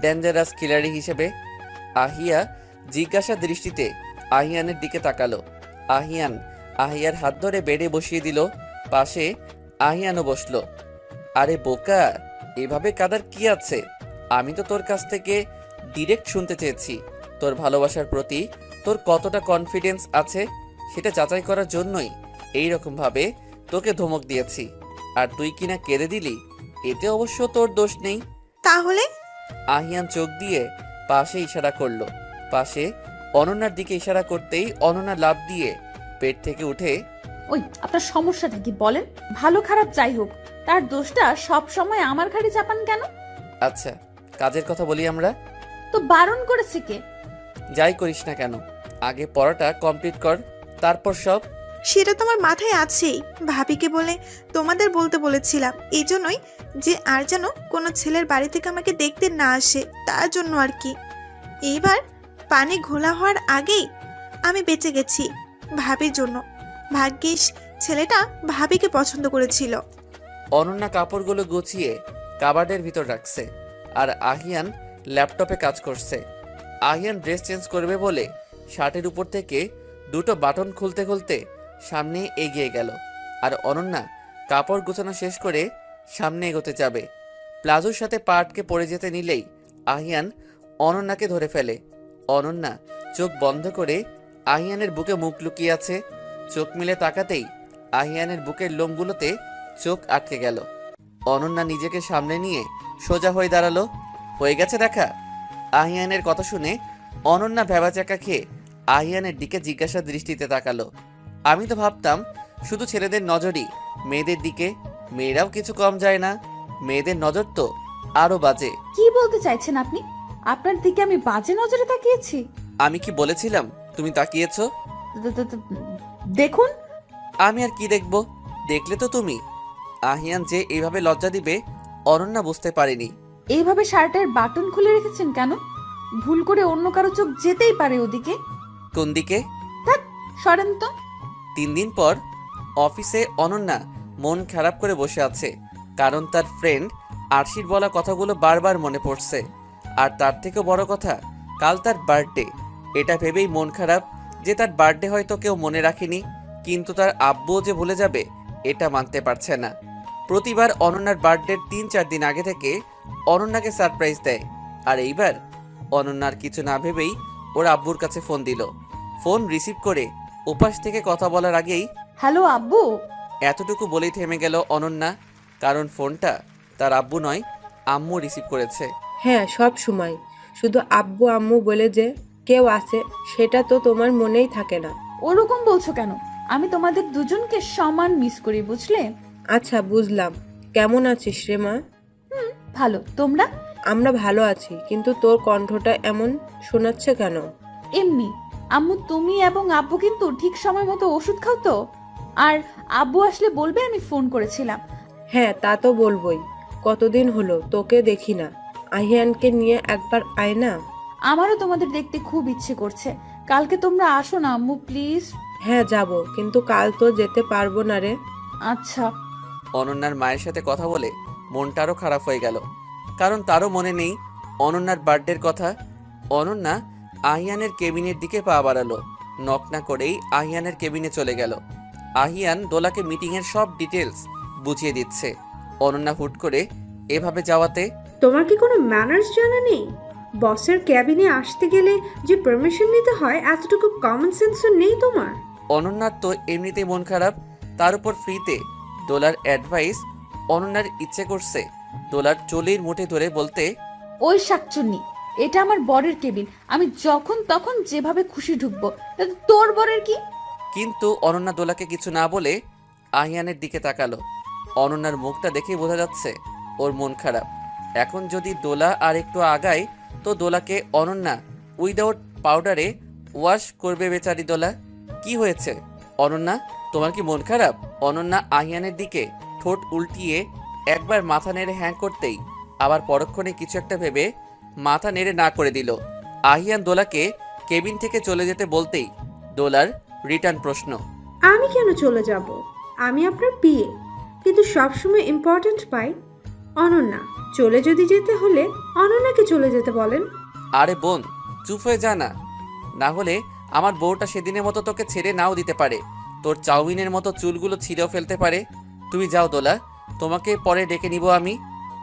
S1: ডেঞ্জারাস কিলারি হিসেবে। আহিয়া জিজ্ঞাসা দৃষ্টিতে আহিয়ানের দিকে তাকালো। আহিয়ান আহিয়ার হাত ধরে বেডে বসিয়ে দিল, পাশে আহিয়ানও বসলো। আরে বোকা, এভাবে কাদার কি আছে? আমি তো তোর কাছ থেকে ডিরেক্ট শুনতে চেয়েছি তোর ভালোবাসার প্রতি তোর কতটা কনফিডেন্স আছে সেটা যাচাই করার জন্যই এই রকম ভাবে তোকে ধমক দিয়েছি। আর তুই কিনা কেঁদে দিলি, এতে অবশ্য তোর দোষ নেই।
S2: তাহলে
S1: আহিয়ান চোখ দিয়ে পাশে ইশারা করলো। পাশে অনন্যার দিকে ইশারা করতেই অনন্যা লাফ দিয়ে পেট থেকে উঠে,
S3: ওই আপনার সমস্যাটা কি বলেন? ভালো খারাপ যাই হোক, তার দোষটা সব সময় আমার ঘাড়ে চাপান কেন?
S1: আচ্ছা কাজের কথা বলি আমরা।
S3: তো বারণ করেছে কে?
S1: যাই করিস না কেন, আগে পড়াটা কমপ্লিট কর, তারপর সব।
S2: সেটা তোমার মাথায় আছেই। ভাবিকে বলে তোমাদের বলতে বলেছিলাম, এই জন্যই যে আর যেন কোনো ছেলের বাড়ি থেকে আমাকে দেখতে না আসে, তার জন্য আর কি। এইবার পানি ঘোলা হওয়ার আগেই আমি বেঁচে গেছি ভাবির জন্য। ভাগ্যিস ছেলেটা ভাবিকে পছন্দ করেছিল।
S1: অনন্যা কাপড়গুলো গুছিয়ে কাবার্ডের ভিতর রাখছে, আর আহিয়ান ল্যাপটপে কাজ করছে। আহিয়ান ড্রেস চেঞ্জ করবে বলে শার্টের উপর থেকে দুটো বাটন খুলতে খুলতে সামনে এগিয়ে গেল। আর অনন্যা কাপড় গোছানো শেষ করে সামনে এগোতে যাবে। প্লাজোর সাথে পা আটকে পড়ে যেতে নিলেই আহিয়ান অনন্যাকে ধরে ফেলে। অনন্যা চোখ বন্ধ করে আহিয়ানের বুকে মুখ লুকিয়ে আছে। চোখ মিলে তাকাতেই আহিয়ানের বুকের লোমগুলোতে চোখ আটকে গেল। অনন্যা নিজেকে সামনে নিয়ে সোজা হয়ে দাঁড়ালো। হয়ে গেছে দেখা? আহিয়ানের কথা শুনে অনন্যা ভ্যাবাচাকা খেয়ে আহিয়ানের দিকে জিজ্ঞাসা দৃষ্টিতে তাকালো। আমি তো ভাবতাম শুধু ছেলেদের নজরই মেয়েদের দিকে, মেয়েরাও কিছু কম যায় না। মেয়েদের নজর তো আরো বাজে।
S3: কি বলতে চাইছেন আপনি? আপনার দিকে আমি বাজে নজরে তাকিয়েছি?
S1: আমি কি বলেছিলাম তুমি তাকিয়েছো?
S3: দেখুন।
S1: আমি আর কি দেখবো? দেখলে তো তুমি। আহিয়ান যে এইভাবে লজ্জা দিবে অনন্যা বুঝতে পারেনি।
S3: এইভাবে শার্টের বাটন খুলে রেখেছেন কেন? ভুল করে অন্য কারো চোখ যেতেই পারে ওদিকে।
S1: কোন দিকে?
S3: ধ্যাৎ, সরেন তো।
S1: 3 দিন পর অফিসে অনন্যা মন খারাপ করে বসে আছে, কারণ তার ফ্রেন্ড আরশির বলা কথাগুলো বারবার মনে পড়ছে। আর তার থেকেও বড় কথা, কাল তার বার্থডে। এটা ভেবেই মন খারাপ যে তার বার্থডে হয়তো কেউ মনে রাখেনি, কিন্তু তার আব্বুও যে ভুলে যাবে এটা মানতে পারছে না। প্রতিবার অনন্যার বার্থডের 3-4 দিন আগে থেকে অনন্যাকে সারপ্রাইজ দেয়। আর এইবার অনন্যার কিছু না ভেবেই ওর আব্বুর কাছে ফোন দিল। ফোন রিসিভ করে ওপাশ থেকে কথা বলার আগেই
S3: হ্যালো আব্বু।
S1: এতটুকু বলেই থেমে গেল অনন্যা, কারণ ফোনটা তার আব্বু নয়, আম্মু রিসিভ করেছে।
S7: হ্যাঁ, সব সময় শুধু আব্বু আম্মু বলে যে কেউ আছে সেটা তো তোমার মনেই থাকে না।
S3: ওরকম বলছো কেন? আমি তোমাদের দুজনকে সমান মিস করি, বুঝলে?
S7: আচ্ছা, বুঝলাম। কেমন আছিস রে মা?
S3: ভালো, তোমরা?
S7: আমরা ভালো আছি, কিন্তু তোর কণ্ঠটা এমন শোনাচ্ছে কেন?
S3: এমনি। আম্মু, তুমি এবং আব্বু কিন্তু ঠিক সময় মতো ওষুধ খাও তো? আর আব্বু আসলে বলবে আমি ফোন করেছিলাম।
S7: হ্যাঁ, তা তো বলবোই। কতদিন হলো তোকে দেখি না। আহিয়ানকে নিয়ে একবার আয় না।
S3: আমারও তোমাদের দেখতে খুব ইচ্ছে করছে। কালকে তোমরা আসো না আম্মু, প্লিজ।
S7: হ্যাঁ, যাব, কিন্তু কাল তো যেতে পারবো না রে।
S3: আচ্ছা।
S1: অনন্যার মায়ের সাথে কথা বলে মনটা আরও খারাপ হয়ে গেল, কারণ তারও মনে নেই অনন্যার বার্থডের কথা। অনন্যা আহিয়ানের কেবিনের দিকে পা বাড়ালো। নক না করেই আহিয়ানের কেবিনে চলে গেল। আহিয়ান দোলাকে মিটিংয়ের সব ডিটেলস বুঝিয়ে দিচ্ছে। অনন্যা হুট করে এভাবে যাওয়াতে
S6: তোমার কি কোনো ম্যানার্স জানা নেই? বসের ক্যাবিনে আসতে গেলে যে পারমিশন নিতে হয়, এতটুকু কমন সেন্সও নেই তোমার?
S1: অনন্যার তো এমনিতেই মন খারাপ, তার উপর ফ্রিতে দোলার অ্যাডভাইস। অনন্যার ইচ্ছে করছে দোলার চুলের মুঠে ধরে বলতে,
S3: ওই শাকচুন্নি, এটা আমার বরের কেবিন, আমি যখন তখন যেভাবে খুশি ঢুকবো, তাতে তোর বরের কি?
S1: কিন্তু অনন্যা দোলাকে কিছু না বলে আহিয়ানের দিকে তাকালো। অনন্যার মুখটা দেখে বোঝা যাচ্ছে ওর মন খারাপ। এখন যদি দোলা আর একটু আগায় তো দোলাকে অনন্যা উইদাউট পাউডারে ওয়াশ করবে। বেচারি দোলা। কি হয়েছে অনন্যা, তোমার কি মন খারাপ? অনন্যা আহিয়ানের দিকে ঠোঁট উল্টিয়ে একবার মাথা নেড়ে হ্যাঁ করতেই আবার পরক্ষণে কিছু একটা ভেবে মাথা নেড়ে না করে দিল। আহিয়ান দোলাকে কেবিন থেকে চলে যেতে বলতেই দোলার রিটার্ন প্রশ্ন,
S6: আমি কেন চলে যাব? আমি আপনার বিয়ে, কিন্তু সবসময় ইম্পর্ট্যান্ট পাই অনন্যা। চলে যদি যেতে হলে অনন্যাকে চলে যেতে বলেন।
S1: আরে বোন, চুপ হয়ে যা না, না হলে আমার বউটা সেদিনের মতো তোকে ছেড়ে নাও দিতে পারে। তোর চাউমিনের মতো চুলগুলো ছিঁড়েও ফেলতে পারে। তুমি যাও দোলা, তোমাকে পরে ডেকে নিব আমি।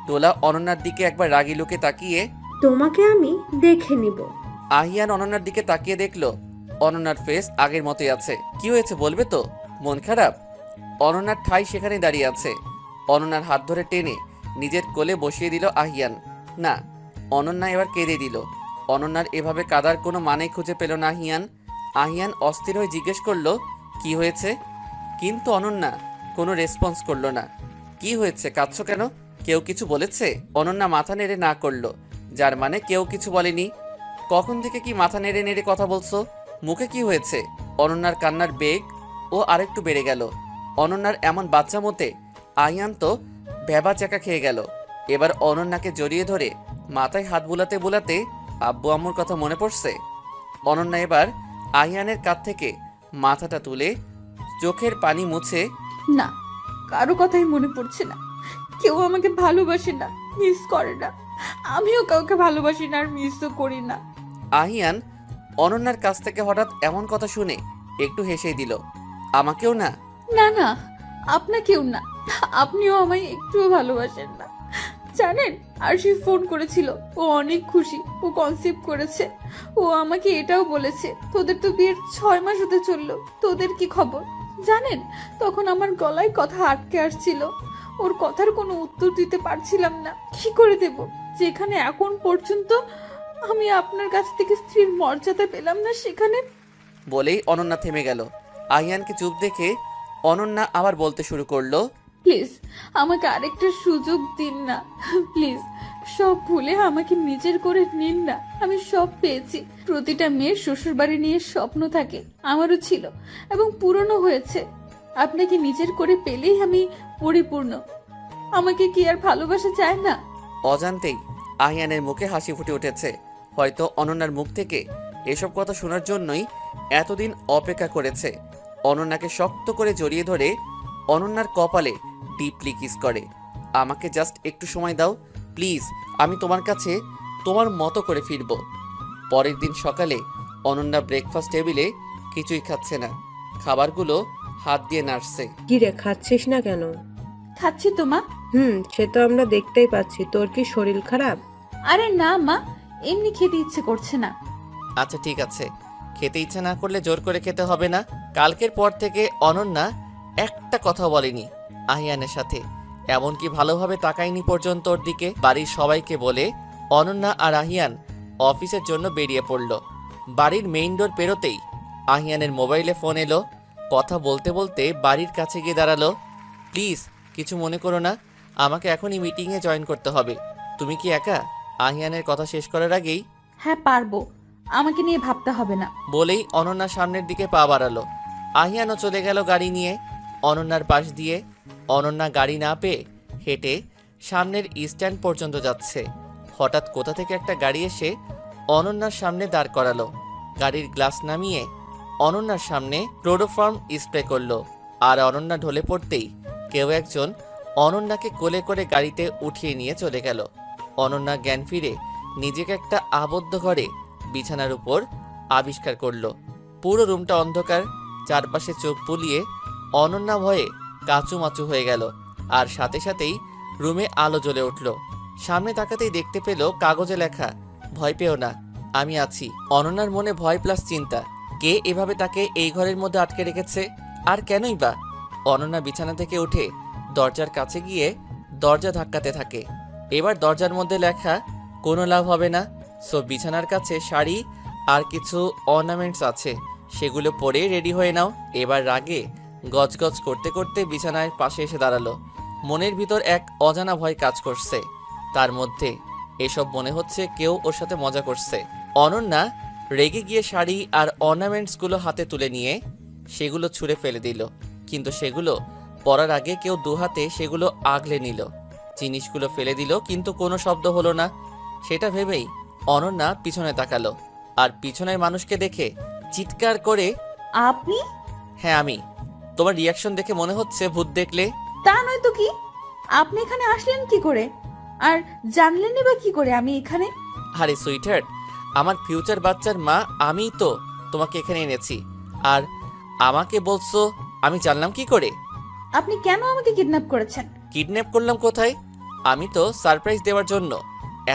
S1: দোলা অনন্যার দিকে একবার রাগি লোকে তাকিয়ে,
S6: তোমাকে আমি দেখে নিব।
S1: আহিয়ান অনন্যার দিকে তাকিয়ে দেখলো অনন্যার ফেস আগের মতোই আছে। কি হয়েছে বলবে তো? মন খারাপ? অনন্যার ঠাই সেখানে দাঁড়িয়ে আছে। অনন্যার হাত ধরে টেনে নিজের কোলে বসিয়ে দিল আহিয়ান। না, অনন্যা এবার কেঁদে দিল। অনন্যার এভাবে কাদার কোনো মানেই খুঁজে পেল না আহিয়ান। আহিয়ান অস্থির হয়ে জিজ্ঞেস করলো কি হয়েছে, কিন্তু অনন্যা কোনো রেসপন্স করলো না। কি হয়েছে, কাঁদছো কেন? কেউ কিছু বলেছে? অনন্যা মাথা নেড়ে না করলো, যার মানে কেউ কিছু বলেনি। কখন থেকে কি মাথা নেড়ে নেড়ে কথা বলছো? মুখে কি হয়েছে? অনন্যার কান্নার বেগ ও আরেকটু বেড়ে গেল। অনন্যার এমন বাচ্চা মতে আহিয়ান তো ভেবা চাকা খেয়ে গেল। এবার অনন্যাকে জড়িয়ে ধরে মাথায় হাত বুলাতে বুলাতে আব্বু আম্মুর কথা মনে পড়ছে। অনন্যা এবার আহিয়ানের কাঁধ থেকে মাথাটা তুলে চোখের পানি মুছে,
S3: না, কারো কথাই মনে পড়ছে না। কেউ আমাকে ভালোবাসে না, মিস করে না। আমিও কাউকে ভালোবাসি না আর মিসও করি না।
S1: আহিয়ান অনন্যার কাছ থেকে হঠাৎ এমন কথা শুনে একটু হেসেই দিল। আমাকেও না?
S3: না না, আপনাকেও না। আপনিও আমায় একটুও ভালোবাসেন না। জানেন, আরশি ফোন করেছিল, ও অনেক খুশি, ও কনসেপ্ট করেছে। ও আমাকে এটাও বলেছে তোদের তো বিয়ের 6 মাস হতে চললো, তোদের কি খবর? জানেন, তখন আমার গলায় কথা আটকে আসছিল। ওর কথার কোনো উত্তর দিতে পারছিলাম না। কি করে দেব, যেখানে এখন পর্যন্ত আমি আপনার কাছ থেকে স্ত্রীর মর্যাদা পেলাম না, সেখানে।
S1: বলেই অনন্যা থেমে গেল। আহিয়ানকে চুপ দেখে অনন্যা আবার বলতে শুরু করলো,
S3: প্লিজ আমাকে আরেকটা সুযোগ দিন না, প্লিজ। সব ভুলে আমাকে নিজের করে নিন না। আমি সব পেয়েছি। প্রতিটা মেয়ের শ্বশুর বাড়ি নিয়ে স্বপ্ন থাকে, আমারও ছিল এবং পূরণও হয়েছে। আপনাকে নিজের করে পেলেই আমি পরিপূর্ণ। আমাকে কি আর ভালোবাসা যায় না?
S1: অজান্তেই আহিয়ানের মুখে হাসি ফুটে উঠেছে। হয়তো অনন্যার মুখ থেকে এসব কথা শোনার জন্যই এতদিন অপেক্ষা করেছে। অনন্যাকে শক্ত করে জড়িয়ে ধরে অনন্যার কপালে ডিপলি কিস করে। আমাকে জাস্ট একটু সময় দাও প্লিজ। আমি তোমার কাছে তোমার মতো করে ফিরব। পরের দিন সকালে অনন্যা ব্রেকফাস্ট টেবিলে কিছুই খাচ্ছে না, খাবারগুলো হাত দিয়ে নাড়ছে।
S7: কি রে, খাচ্ছিস না কেন?
S3: খাচ্ছি তো মা।
S7: সে তো আমরা দেখতেই পাচ্ছি। তোর কি শরীর খারাপ?
S3: আরে না মা, এমনি খেতে ইচ্ছে করছে না।
S1: আচ্ছা ঠিক আছে, খেতে ইচ্ছে না করলে জোর করে খেতে হবে না। কালকের পর থেকে অনন্যা একটা কথা বলেনি আহিয়ানের সাথে, এমনকি ভালোভাবে তাকায়নি পর্যন্ত ওর দিকে। বাড়ির সবাইকে বলে অনন্যা আর আহিয়ান অফিসের জন্য বেরিয়ে পড়ল। বাড়ির মেইন ডোর পেরোতেই আহিয়ানের মোবাইলে ফোন এলো। কথা বলতে বলতে বাড়ির কাছে গিয়ে দাঁড়ালো। প্লিজ কিছু মনে করো না, আমাকে এখনই মিটিংয়ে জয়েন করতে হবে। তুমি কি একা? আহিয়ানের কথা শেষ করার আগেই
S3: হ্যাঁ পারবো, আমাকে নিয়ে ভাবতে হবে না।
S1: বলেই অনন্যা সামনের দিকে পা বাড়ালো। আহিয়ানও চলে গেল গাড়ি নিয়ে অনন্যার পাশ দিয়ে। অনন্যা গাড়ি না পেয়ে হেঁটে সামনের স্ট্যান্ড পর্যন্ত যাচ্ছে। হঠাৎ কোথা থেকে একটা গাড়ি এসে অনন্যার সামনে দাঁড় করালো। গাড়ির গ্লাস নামিয়ে অনন্যার সামনে ক্লোরোফর্ম স্প্রে করলো। আর অনন্যা ঢলে পড়তেই কেউ একজন অনন্যাকে কোলে করে গাড়িতে উঠিয়ে নিয়ে চলে গেল। অনন্যা জ্ঞান ফিরে নিজেকে একটা আবদ্ধ ঘরে বিছানার উপর আবিষ্কার করলো। পুরো রুমটা অন্ধকার, চারপাশে চোখ বুলিয়ে অনন্যা ভয়ে কাচুমাচু হয়ে গেল। আর সাথে সাথেই রুমে আলো জ্বলে উঠল। সামনে তাকাতেই দেখতে পেল কাগজে লেখা, ভয় পেও না, আমি আছি। অনন্যার মনে ভয় প্লাস চিন্তা, কে এভাবে তাকে এই ঘরের মধ্যে আটকে রেখেছে, আর কেনই বা? অনন্যা বিছানা থেকে উঠে দরজার কাছে গিয়ে দরজা ধাক্কাতে থাকে। এবার দরজার মধ্যে লেখা, কোনো লাভ হবে না, সো বিছানার কাছে শাড়ি আর কিছু অর্নামেন্টস আছে, সেগুলো পরে রেডি হয়ে নাও। এবার রাগে গজগজ করতে করতে বিছানার পাশে এসে দাঁড়ালো। মনের ভিতর এক অজানা ভয় কাজ করছে। তার মধ্যে এসব মনে হচ্ছে কেউ ওর সাথে মজা করছে। অনন্যা রেগে গিয়ে শাড়ি আর অর্নামেন্টসগুলো হাতে তুলে নিয়ে সেগুলো ছুঁড়ে ফেলে দিল। কিন্তু সেগুলো পরার আগে কেউ দুহাতে সেগুলো আগলে নিল। জিনিসগুলো ফেলে দিল, কিন্তু কোনো শব্দ হলো না। সেটা ভেবেই অনন্যা পিছনে তাকালো, আর পিছনের মানুষকে দেখে চিৎকার করে,
S3: আপনি?
S1: হ্যাঁ আমি। তোমার রিয়াকশন দেখে মনে হচ্ছে ভূত দেখলে।
S3: তা নয় তো কি, আপনি এখানে আসলেন কি করে, আর জানলেনই বা কি করে আমি এখানে?
S1: আরে সুইটহার্ট, আমার ফিউচার বাচ্চার মা আমিই তো তোমাকে এখানে এনেছি, আর আমাকে বলছো আমি জানলাম কি করে?
S3: আপনি কেন আমাকে কিডন্যাপ করেছেন?
S1: কিডন্যাপ করলাম কোথায়? আমি তো সারপ্রাইজ দেওয়ার জন্য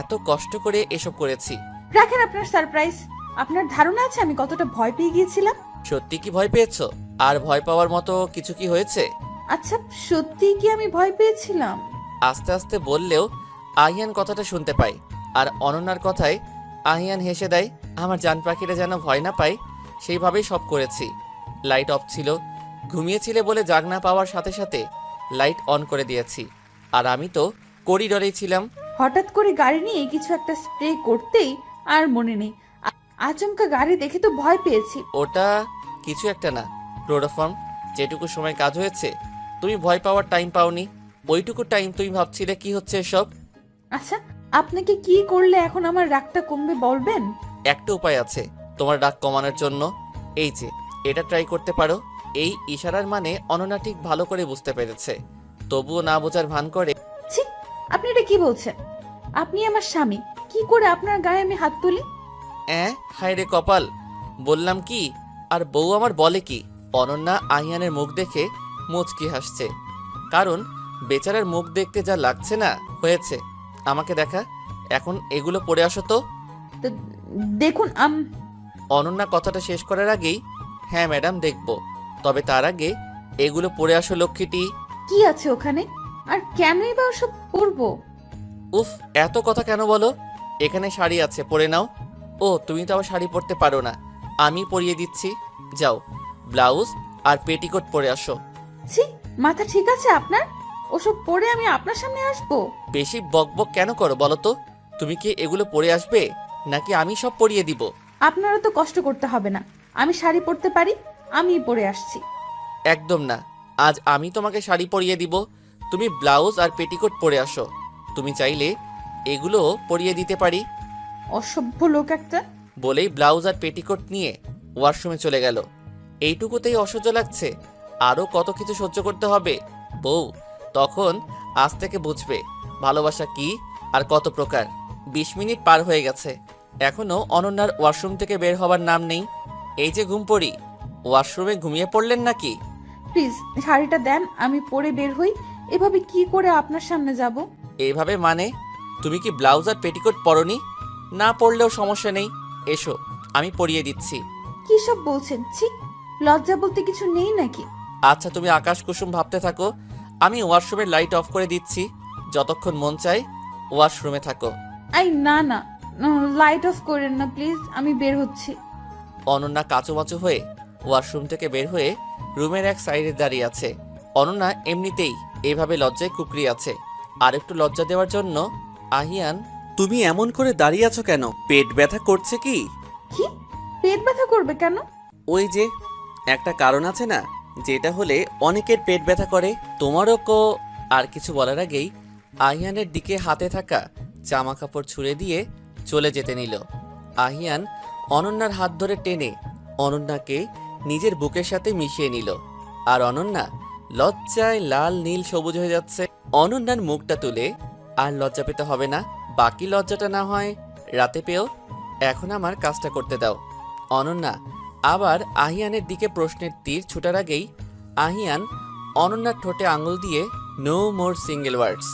S1: এত কষ্ট করে এসব করেছি।
S3: রাখেন আপনার সারপ্রাইজ। আপনার ধারণা আছে আমি কতটা ভয় পেয়ে গিয়েছিলাম?
S1: সত্যি কি ভয় পেয়েছো? আর ভয় পাওয়ার মতো কিছু কি হয়েছে?
S3: আচ্ছা সত্যি কি আমি ভয় পেয়েছিলাম?
S1: আস্তে আস্তে বললেও আহিয়ান কথাটা শুনতে পায়, আর অনন্যার কথায় আহিয়ান হেসে দেয়। আমার জান পাখিরা যেন ভয় না পায় সেইভাবেই সব করেছি। লাইট অফ ছিল, ঘুমিয়েছিলে বলে জাগ না পাওয়ার সাথে সাথে লাইট অন করে দিয়েছি। আর আমি তো করিডরেই ছিলাম।
S3: হঠাৎ করে গাড়ি নিয়ে কিছু একটা স্প্রে করতেই আর মনে নেই। আচমকা গাড়ি দেখে তো ভয় পেয়েছি।
S1: ওটা কিছু একটা না, ক্লোরোফর্ম। যেটুকু সময় কাজ হয়েছে তুমি ভয় পাওয়ার টাইম পাওনি, ওইটুকু টাইম তুমি ভাবছিলে কি হচ্ছে এসব।
S3: আচ্ছা আপনাকে কি করলে এখন আমার রাগটা কমবে বলবেন?
S1: একটা উপায় আছে তোমার রাগ কমানোর জন্য, এই যে এটা ট্রাই করতে পারো। এই ইশারার মানে অনন্যা ঠিক ভালো করে বুঝতে পেরেছে, তবুও না বোঝার ভান করে।
S3: ছি, আপনি এটা কি বলছেন? আপনি আমার স্বামী, কি করে আপনার গায়ে আমি হাত তুলি?
S1: হায় রে কপাল, বললাম কি আর বউ আমার বলে কি? অনন্যা আহিয়ানের মুখ দেখে মুচকি হাসছে, কারণ বেচারার মুখ দেখতে যা লাগছে না হয়েছে। আমাকে দেখা, এখন এগুলো পরে আসো তো।
S3: তো দেখুন
S1: অনন্যা কথাটা শেষ করার আগেই, হ্যাঁ ম্যাডাম দেখব, তবে তার আগে এগুলো পরে আসো লক্ষ্মীটি।
S3: কি আছে ওখানে, আর কেনই বা ওসব পরবো?
S1: উফ, এত কথা কেন বলো? এখানে শাড়ি আছে, পরে নাও। ও তুমি তো আবার শাড়ি পরতে পারো না, আমি পরিয়ে দিচ্ছি। যাও, ব্লাউজ আর পেটিকোট পরে আসো।
S3: ছি, মাথা ঠিক আছে আপনার? ওসব পরে আমি আপনার সামনে আসবো?
S1: বেশি বকবক কেন করো বলো তো? তুমি কি এগুলো পরে আসবে, নাকি আমি সব পরিয়ে দিব?
S3: আপনারও তো কষ্ট করতে হবে না, আমি শাড়ি পরতে পারি, আমি পরে আসছি।
S1: একদম না, আজ আমি তোমাকে শাড়ি পরিয়ে দিব, তুমি ব্লাউজ আর পেটিকোট পরে আসো। তুমি চাইলে এগুলো পরিয়ে দিতে পারি।
S3: অসভ্য লোক একটা।
S1: বলেই ব্লাউজ আর পেটিকোট নিয়ে ওয়াশরুমে চলে গেল। এইটুকুতেই অসহ্য লাগছে, আরও কত কিছু সহ্য করতে হবে? বউ, তখন আজ থেকে বুঝবে ভালোবাসা কি আর কত প্রকার। 20 মিনিট পার হয়ে গেছে, এখনো অনন্যার ওয়াশরুম থেকে বের হবার নাম নেই। এই যে ঘুম পড়ি, ওয়াশরুমে ঘুমিয়ে পড়লেন নাকি?
S3: প্লিজ শাড়িটা দেন, আমি পরে বের হই। এভাবে কি করে আপনার সামনে যাব?
S1: এইভাবে মানে? তুমি কি ব্লাউজ আর পেটিকোট পরনি? না পরলেও সমস্যা নেই, এসো আমি পরিয়ে দিচ্ছি।
S3: কি সব বলছেন? ছি, লজ্জা বলতে কিছু নেই নাকি?
S1: আচ্ছা তুমি আকাশ কুসুম ভাবতে থাকো, আমি ওয়াশরুমের লাইট অফ করে দিচ্ছি, যতক্ষণ মন চায় ওয়াশরুমে থাকো।
S3: আই না না, লাইট অফ করেন না প্লিজ, আমি বের হচ্ছি।
S1: অনন্যা কাচুমাচু হয়ে ওয়াশরুম থেকে বের হয়ে রুমের এক সাইডে দাঁড়িয়ে আছে। অনন্যা এমনিতেই এভাবে লজ্জায় কুকরি আছে, আর একটু লজ্জা দেওয়ার জন্য আহিয়ান, তুমি এমন করে দাঁড়িয়ে আছো কেন? পেট ব্যথা করছে কি?
S3: কি পেট ব্যথা করবে কেন?
S1: ওই যে একটা কারণ আছে না, যেটা হলে অনেকের পেট ব্যথা করে, তোমারও আর কিছু বলার আগেই আহিয়ানের দিকে হাতে থাকা জামা কাপড় ছুঁড়ে দিয়ে চলে যেতে নিল। আহিয়ান অনন্যার হাত ধরে টেনে অনন্যাকে নিজের বুকের সাথে মিশিয়ে নিল, আর অনন্যা লজ্জায় লাল নীল সবুজ হয়ে যাচ্ছে। অনন্যার মুখটা তুলে, আর লজ্জা পেতে হবে না, বাকি লজ্জাটা না হয় রাতে পেও, এখন আমার কাজটা করতে দাও। অনন্যা আবার আহিয়ানের দিকে প্রশ্নের তীর ছুটার আগেই আহিয়ান অনন্যার ঠোঁটে আঙুল দিয়ে নো মোর সিঙ্গেল ওয়ার্ডস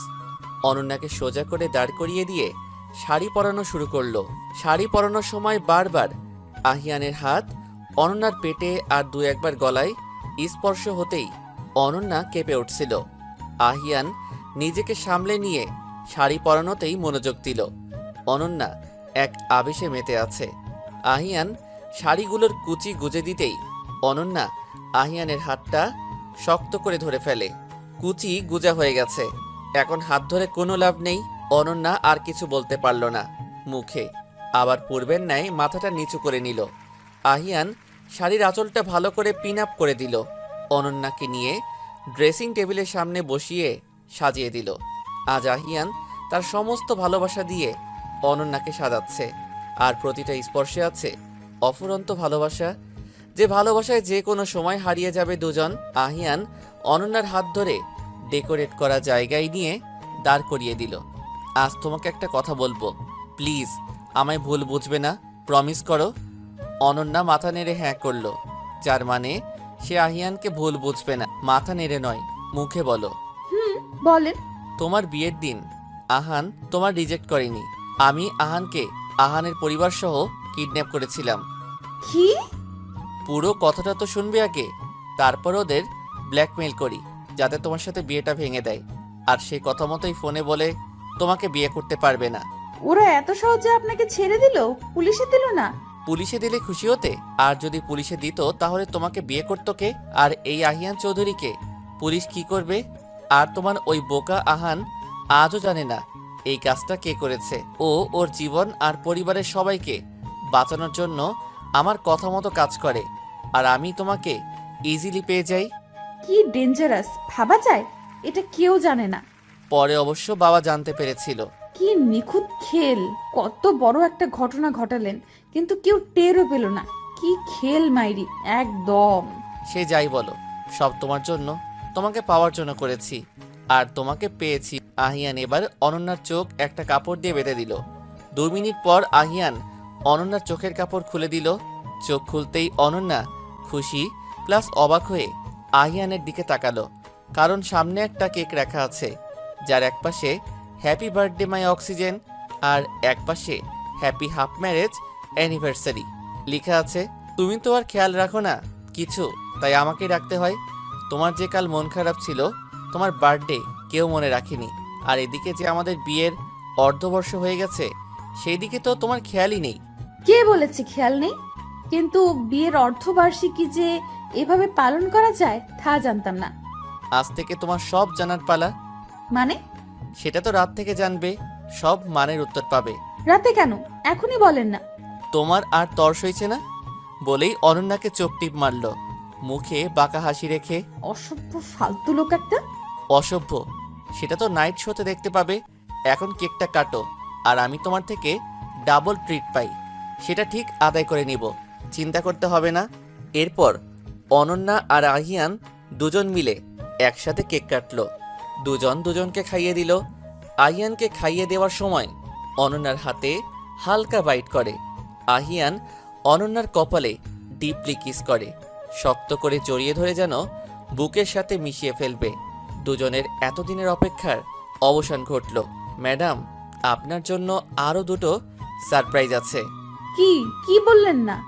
S1: অনন্যাকে সোজা করে দাঁড় করিয়ে দিয়ে শাড়ি পরানো শুরু করলো। শাড়ি পরানোর সময় বারবার আহিয়ানের হাত অনন্যার পেটে আর দু একবার গলায় স্পর্শ হতেই অনন্যা কেঁপে উঠছিল। আহিয়ান নিজেকে সামলে নিয়ে শাড়ি পরানোতেই মনোযোগ দিল। অনন্যা এক আবেশে মেতে আছে। আহিয়ান শাড়িগুলোর কুচি গুজে দিতেই অনন্যা আহিয়ানের হাতটা শক্ত করে ধরে ফেলে। কুচি গুজা হয়ে গেছে, এখন হাত ধরে কোনো লাভ নেই। অনন্যা আর কিছু বলতে পারল না, মুখে আবার পূর্বের ন্যায় মাথাটা নিচু করে নিল। আহিয়ান শাড়ির আঁচলটা ভালো করে পিন আপ করে দিল। অনন্যাকে নিয়ে ড্রেসিং টেবিলের সামনে বসিয়ে সাজিয়ে দিল। আজ আহিয়ান তার সমস্ত ভালোবাসা দিয়ে অনন্যাকে সাজাচ্ছে, আর প্রতিটা স্পর্শে আছে অফুরন্ত ভালোবাসা, যে ভালোবাসায় যে কোনো সময় হারিয়ে যাবে দুজন। আহিয়ান অনন্যার হাত ধরে ডেকোরেট করা জায়গায় নিয়ে দাঁড় করিয়ে দিল। আজ তোমাকে একটা কথা বলবো, প্লিজ আমায় ভুল বুঝবে না, প্রমিস করো। অনন্যা মাথা নেড়ে হ্যাঁ করলো, যার মানে সে আহিয়ানকে ভুল বুঝবে না। মাথা নেড়ে নয়, মুখে বলো।
S3: বলেন।
S1: তোমার বিয়ের দিন আহান তোমার রিজেক্ট করেনি, আমি আহানকে আহানের পরিবার সহ কিডন্যাপ করেছিলাম।
S3: কি?
S1: পুরো কথাটা তো শুনবে আগে, তারপর ওদের ব্ল্যাকমেল করি যাতে তোমার সাথে বিয়েটা ভেঙে দেয়, আর সেই কথা মতোই ফোনে বলে তোমাকে বিয়ে করতে পারবে না।
S3: ওরা এত সহজে আপনাকে ছেড়ে দিল? পুলিশে দিল না?
S1: পুলিশে দিলে খুশি হতে, আর যদি পুলিশে দিত তাহলে তোমাকে বিয়ে করতো কে? আর এই আহিয়ান চৌধুরীকে পুলিশ কি করবে? আর তোমার ওই বোকা আহান আজও জানে না এই কাজটা কে করেছে। ও ওর জীবন আর পরিবারের সবাইকে বাঁচানোর জন্য আমার কথা মতো কাজ করে, আর আমি তোমাকে ইজিলি পেয়ে যাই।
S3: কি ডেঞ্জারাস ভাবা যায়? এটা কেউ জানে না।
S1: পরে অবশ্য বাবা জানতে পেরেছিল।
S3: কি নিখুঁত খেল! কত বড় একটা ঘটনা ঘটালেন, কিন্তু কেউ টেরও পেল না। কি খেল মাইরি একদম।
S1: সে যাই বলো, সব তোমার জন্য, তোমাকে পাওয়ার জন্য করেছি, আর তোমাকে পেয়েছি। আহিয়ান এবার অনন্যার চোখ একটা কাপড় দিয়ে বেঁধে দিল। 2 মিনিট পর আহিয়ান অনন্যার চোখের কাপড় খুলে দিল। চোখ খুলতেই অনন্যা খুশি প্লাস অবাক হয়ে আহিয়ানের দিকে তাকালো, কারণ সামনে একটা কেক রাখা আছে, যার এক পাশে হ্যাপি বার্থডে মাই অক্সিজেন আর এক পাশে হ্যাপি হাফ ম্যারেজ অ্যানিভার্সারি লেখা আছে। তুমি তো আর খেয়াল রাখো না কিছু, তাই আমাকেই রাখতে হয়। তোমার যে কাল মন খারাপ ছিল, তোমার বার্থডে কেউ মনে রাখেনি, আর এদিকে যে আমাদের বিয়ের অর্ধবর্ষ হয়ে গেছে সেই দিকে তো তোমার খেয়ালই নেই।
S3: কে বলেছে খেয়াল নেই? কিন্তু বিয়ের অর্ধবার্ষিকী যে এভাবে পালন করা যায় তা জানতাম না।
S1: আজ থেকে তোমার সব জানার পালা।
S3: মানে?
S1: সেটা তো রাত থেকে জানবে, সব মানের উত্তর পাবে।
S3: রাতে কেন? এখনই বলেন না।
S1: তোমার আর তর্স হয়েছে না বলেই অনন্যাকে চোখ টিপ মারল, মুখে বাঁকা হাসি রেখে।
S3: অসভ্য ফালতু লোক একটা।
S1: অসভ্য সেটা তো নাইট শোতে দেখতে পাবে। এখন কেকটা কাটো, আর আমি তোমার থেকে ডাবল ট্রিট পাই, সেটা ঠিক আদায় করে নিব, চিন্তা করতে হবে না। এরপর অনন্যা আর আহিয়ান দুজন মিলে একসাথে কেক কাটলো। দুজন দুজনকে খাইয়ে দিল। আহিয়ানকে খাইয়ে দেওয়ার সময় অনন্যার হাতে হালকা বাইট করে। আহিয়ান অনন্যার কপালে ডিপলি কিস করে, শক্ত করে জড়িয়ে ধরে যেন বুকের সাথে মিশিয়ে ফেলবে। দুজনের এতদিনের অপেক্ষার অবসান ঘটল। ম্যাডাম, আপনার জন্য আরও দুটো সারপ্রাইজ আছে।
S3: কি কি বললেন না?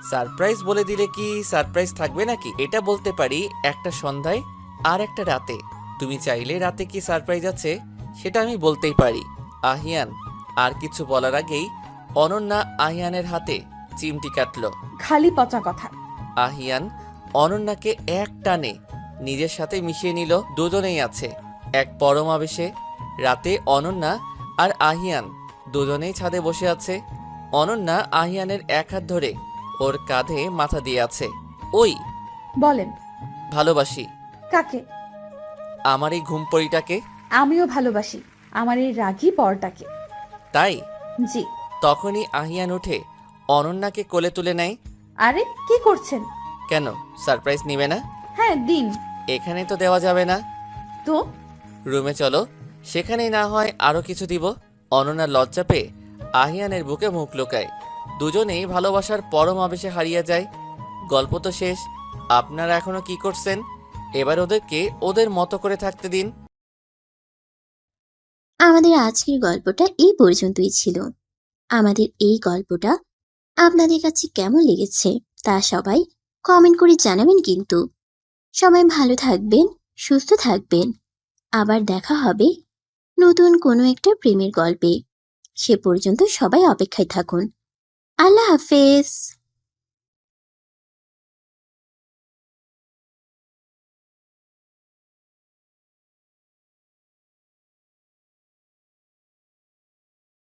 S1: সারপ্রাইজ বলে দিলে কি সারপ্রাইজ থাকবে নাকি? এটা বলতে পারি একটা সন্ধ্যায় আর একটা রাতে। তুমি চাইলে রাতে কি সারপ্রাইজ আছে সেটা আমি বলতেই পারি। আহিয়ান আর কিছু বলার আগেই অনন্যা আহিয়ানের হাতে চিমটি কাটলো।
S3: খালি পচা কথা।
S1: আহিয়ান অনন্যাকে এক টানে নিজের সাথে মিশিয়ে নিল। দুজনেই আছে এক পরম আবেশে। রাতে অনন্যা আর আহিয়ান দুজনেই ছাদে বসে আছে। অনন্যা আহিয়ানের এক হাত ধরে ওর কাঁধে মাথা দিয়ে আছে। ওই
S3: বলেন।
S1: ভালোবাসি
S3: কাকে?
S1: আমার এই ঘুমপড়িটাকে।
S3: আমিও ভালোবাসি আমার এই রাগী পরটাকে।
S1: তাই
S3: জি।
S1: তখনই আহিয়ান উঠে অনন্যাকে কোলে তুলে নেয়।
S3: আরে কি করছেন?
S1: কেন, সারপ্রাইজ নিবে না?
S3: হ্যাঁ দিন।
S1: এখানে তো দেওয়া যাবে না।
S3: তো
S1: রুমে চলো, সেখানেই না হয় আরো কিছু দিব। অনন্যা লজ্জা পেয়ে আহিয়ানের বুকে মুখ লুকায়। দুজনেই ভালোবাসার পরম আবেশে হারিয়ে যায়। গল্প তো শেষ, আপনারা এখনো কি করছেন? এবার ওদেরকে ওদের মতো করে থাকতে দিন।
S8: আমাদের আজকের গল্পটা এই পর্যন্তই ছিল। আমাদের এই গল্পটা আপনাদের কাছে কেমন লেগেছে তা সবাই কমেন্ট করে জানাবেন কিন্তু। সবাই ভালো থাকবেন, সুস্থ থাকবেন। আবার দেখা হবে নতুন কোনো একটা প্রেমের গল্পে। সে পর্যন্ত সবাই অপেক্ষায় থাকুন। আল্লাহ হাফেজ।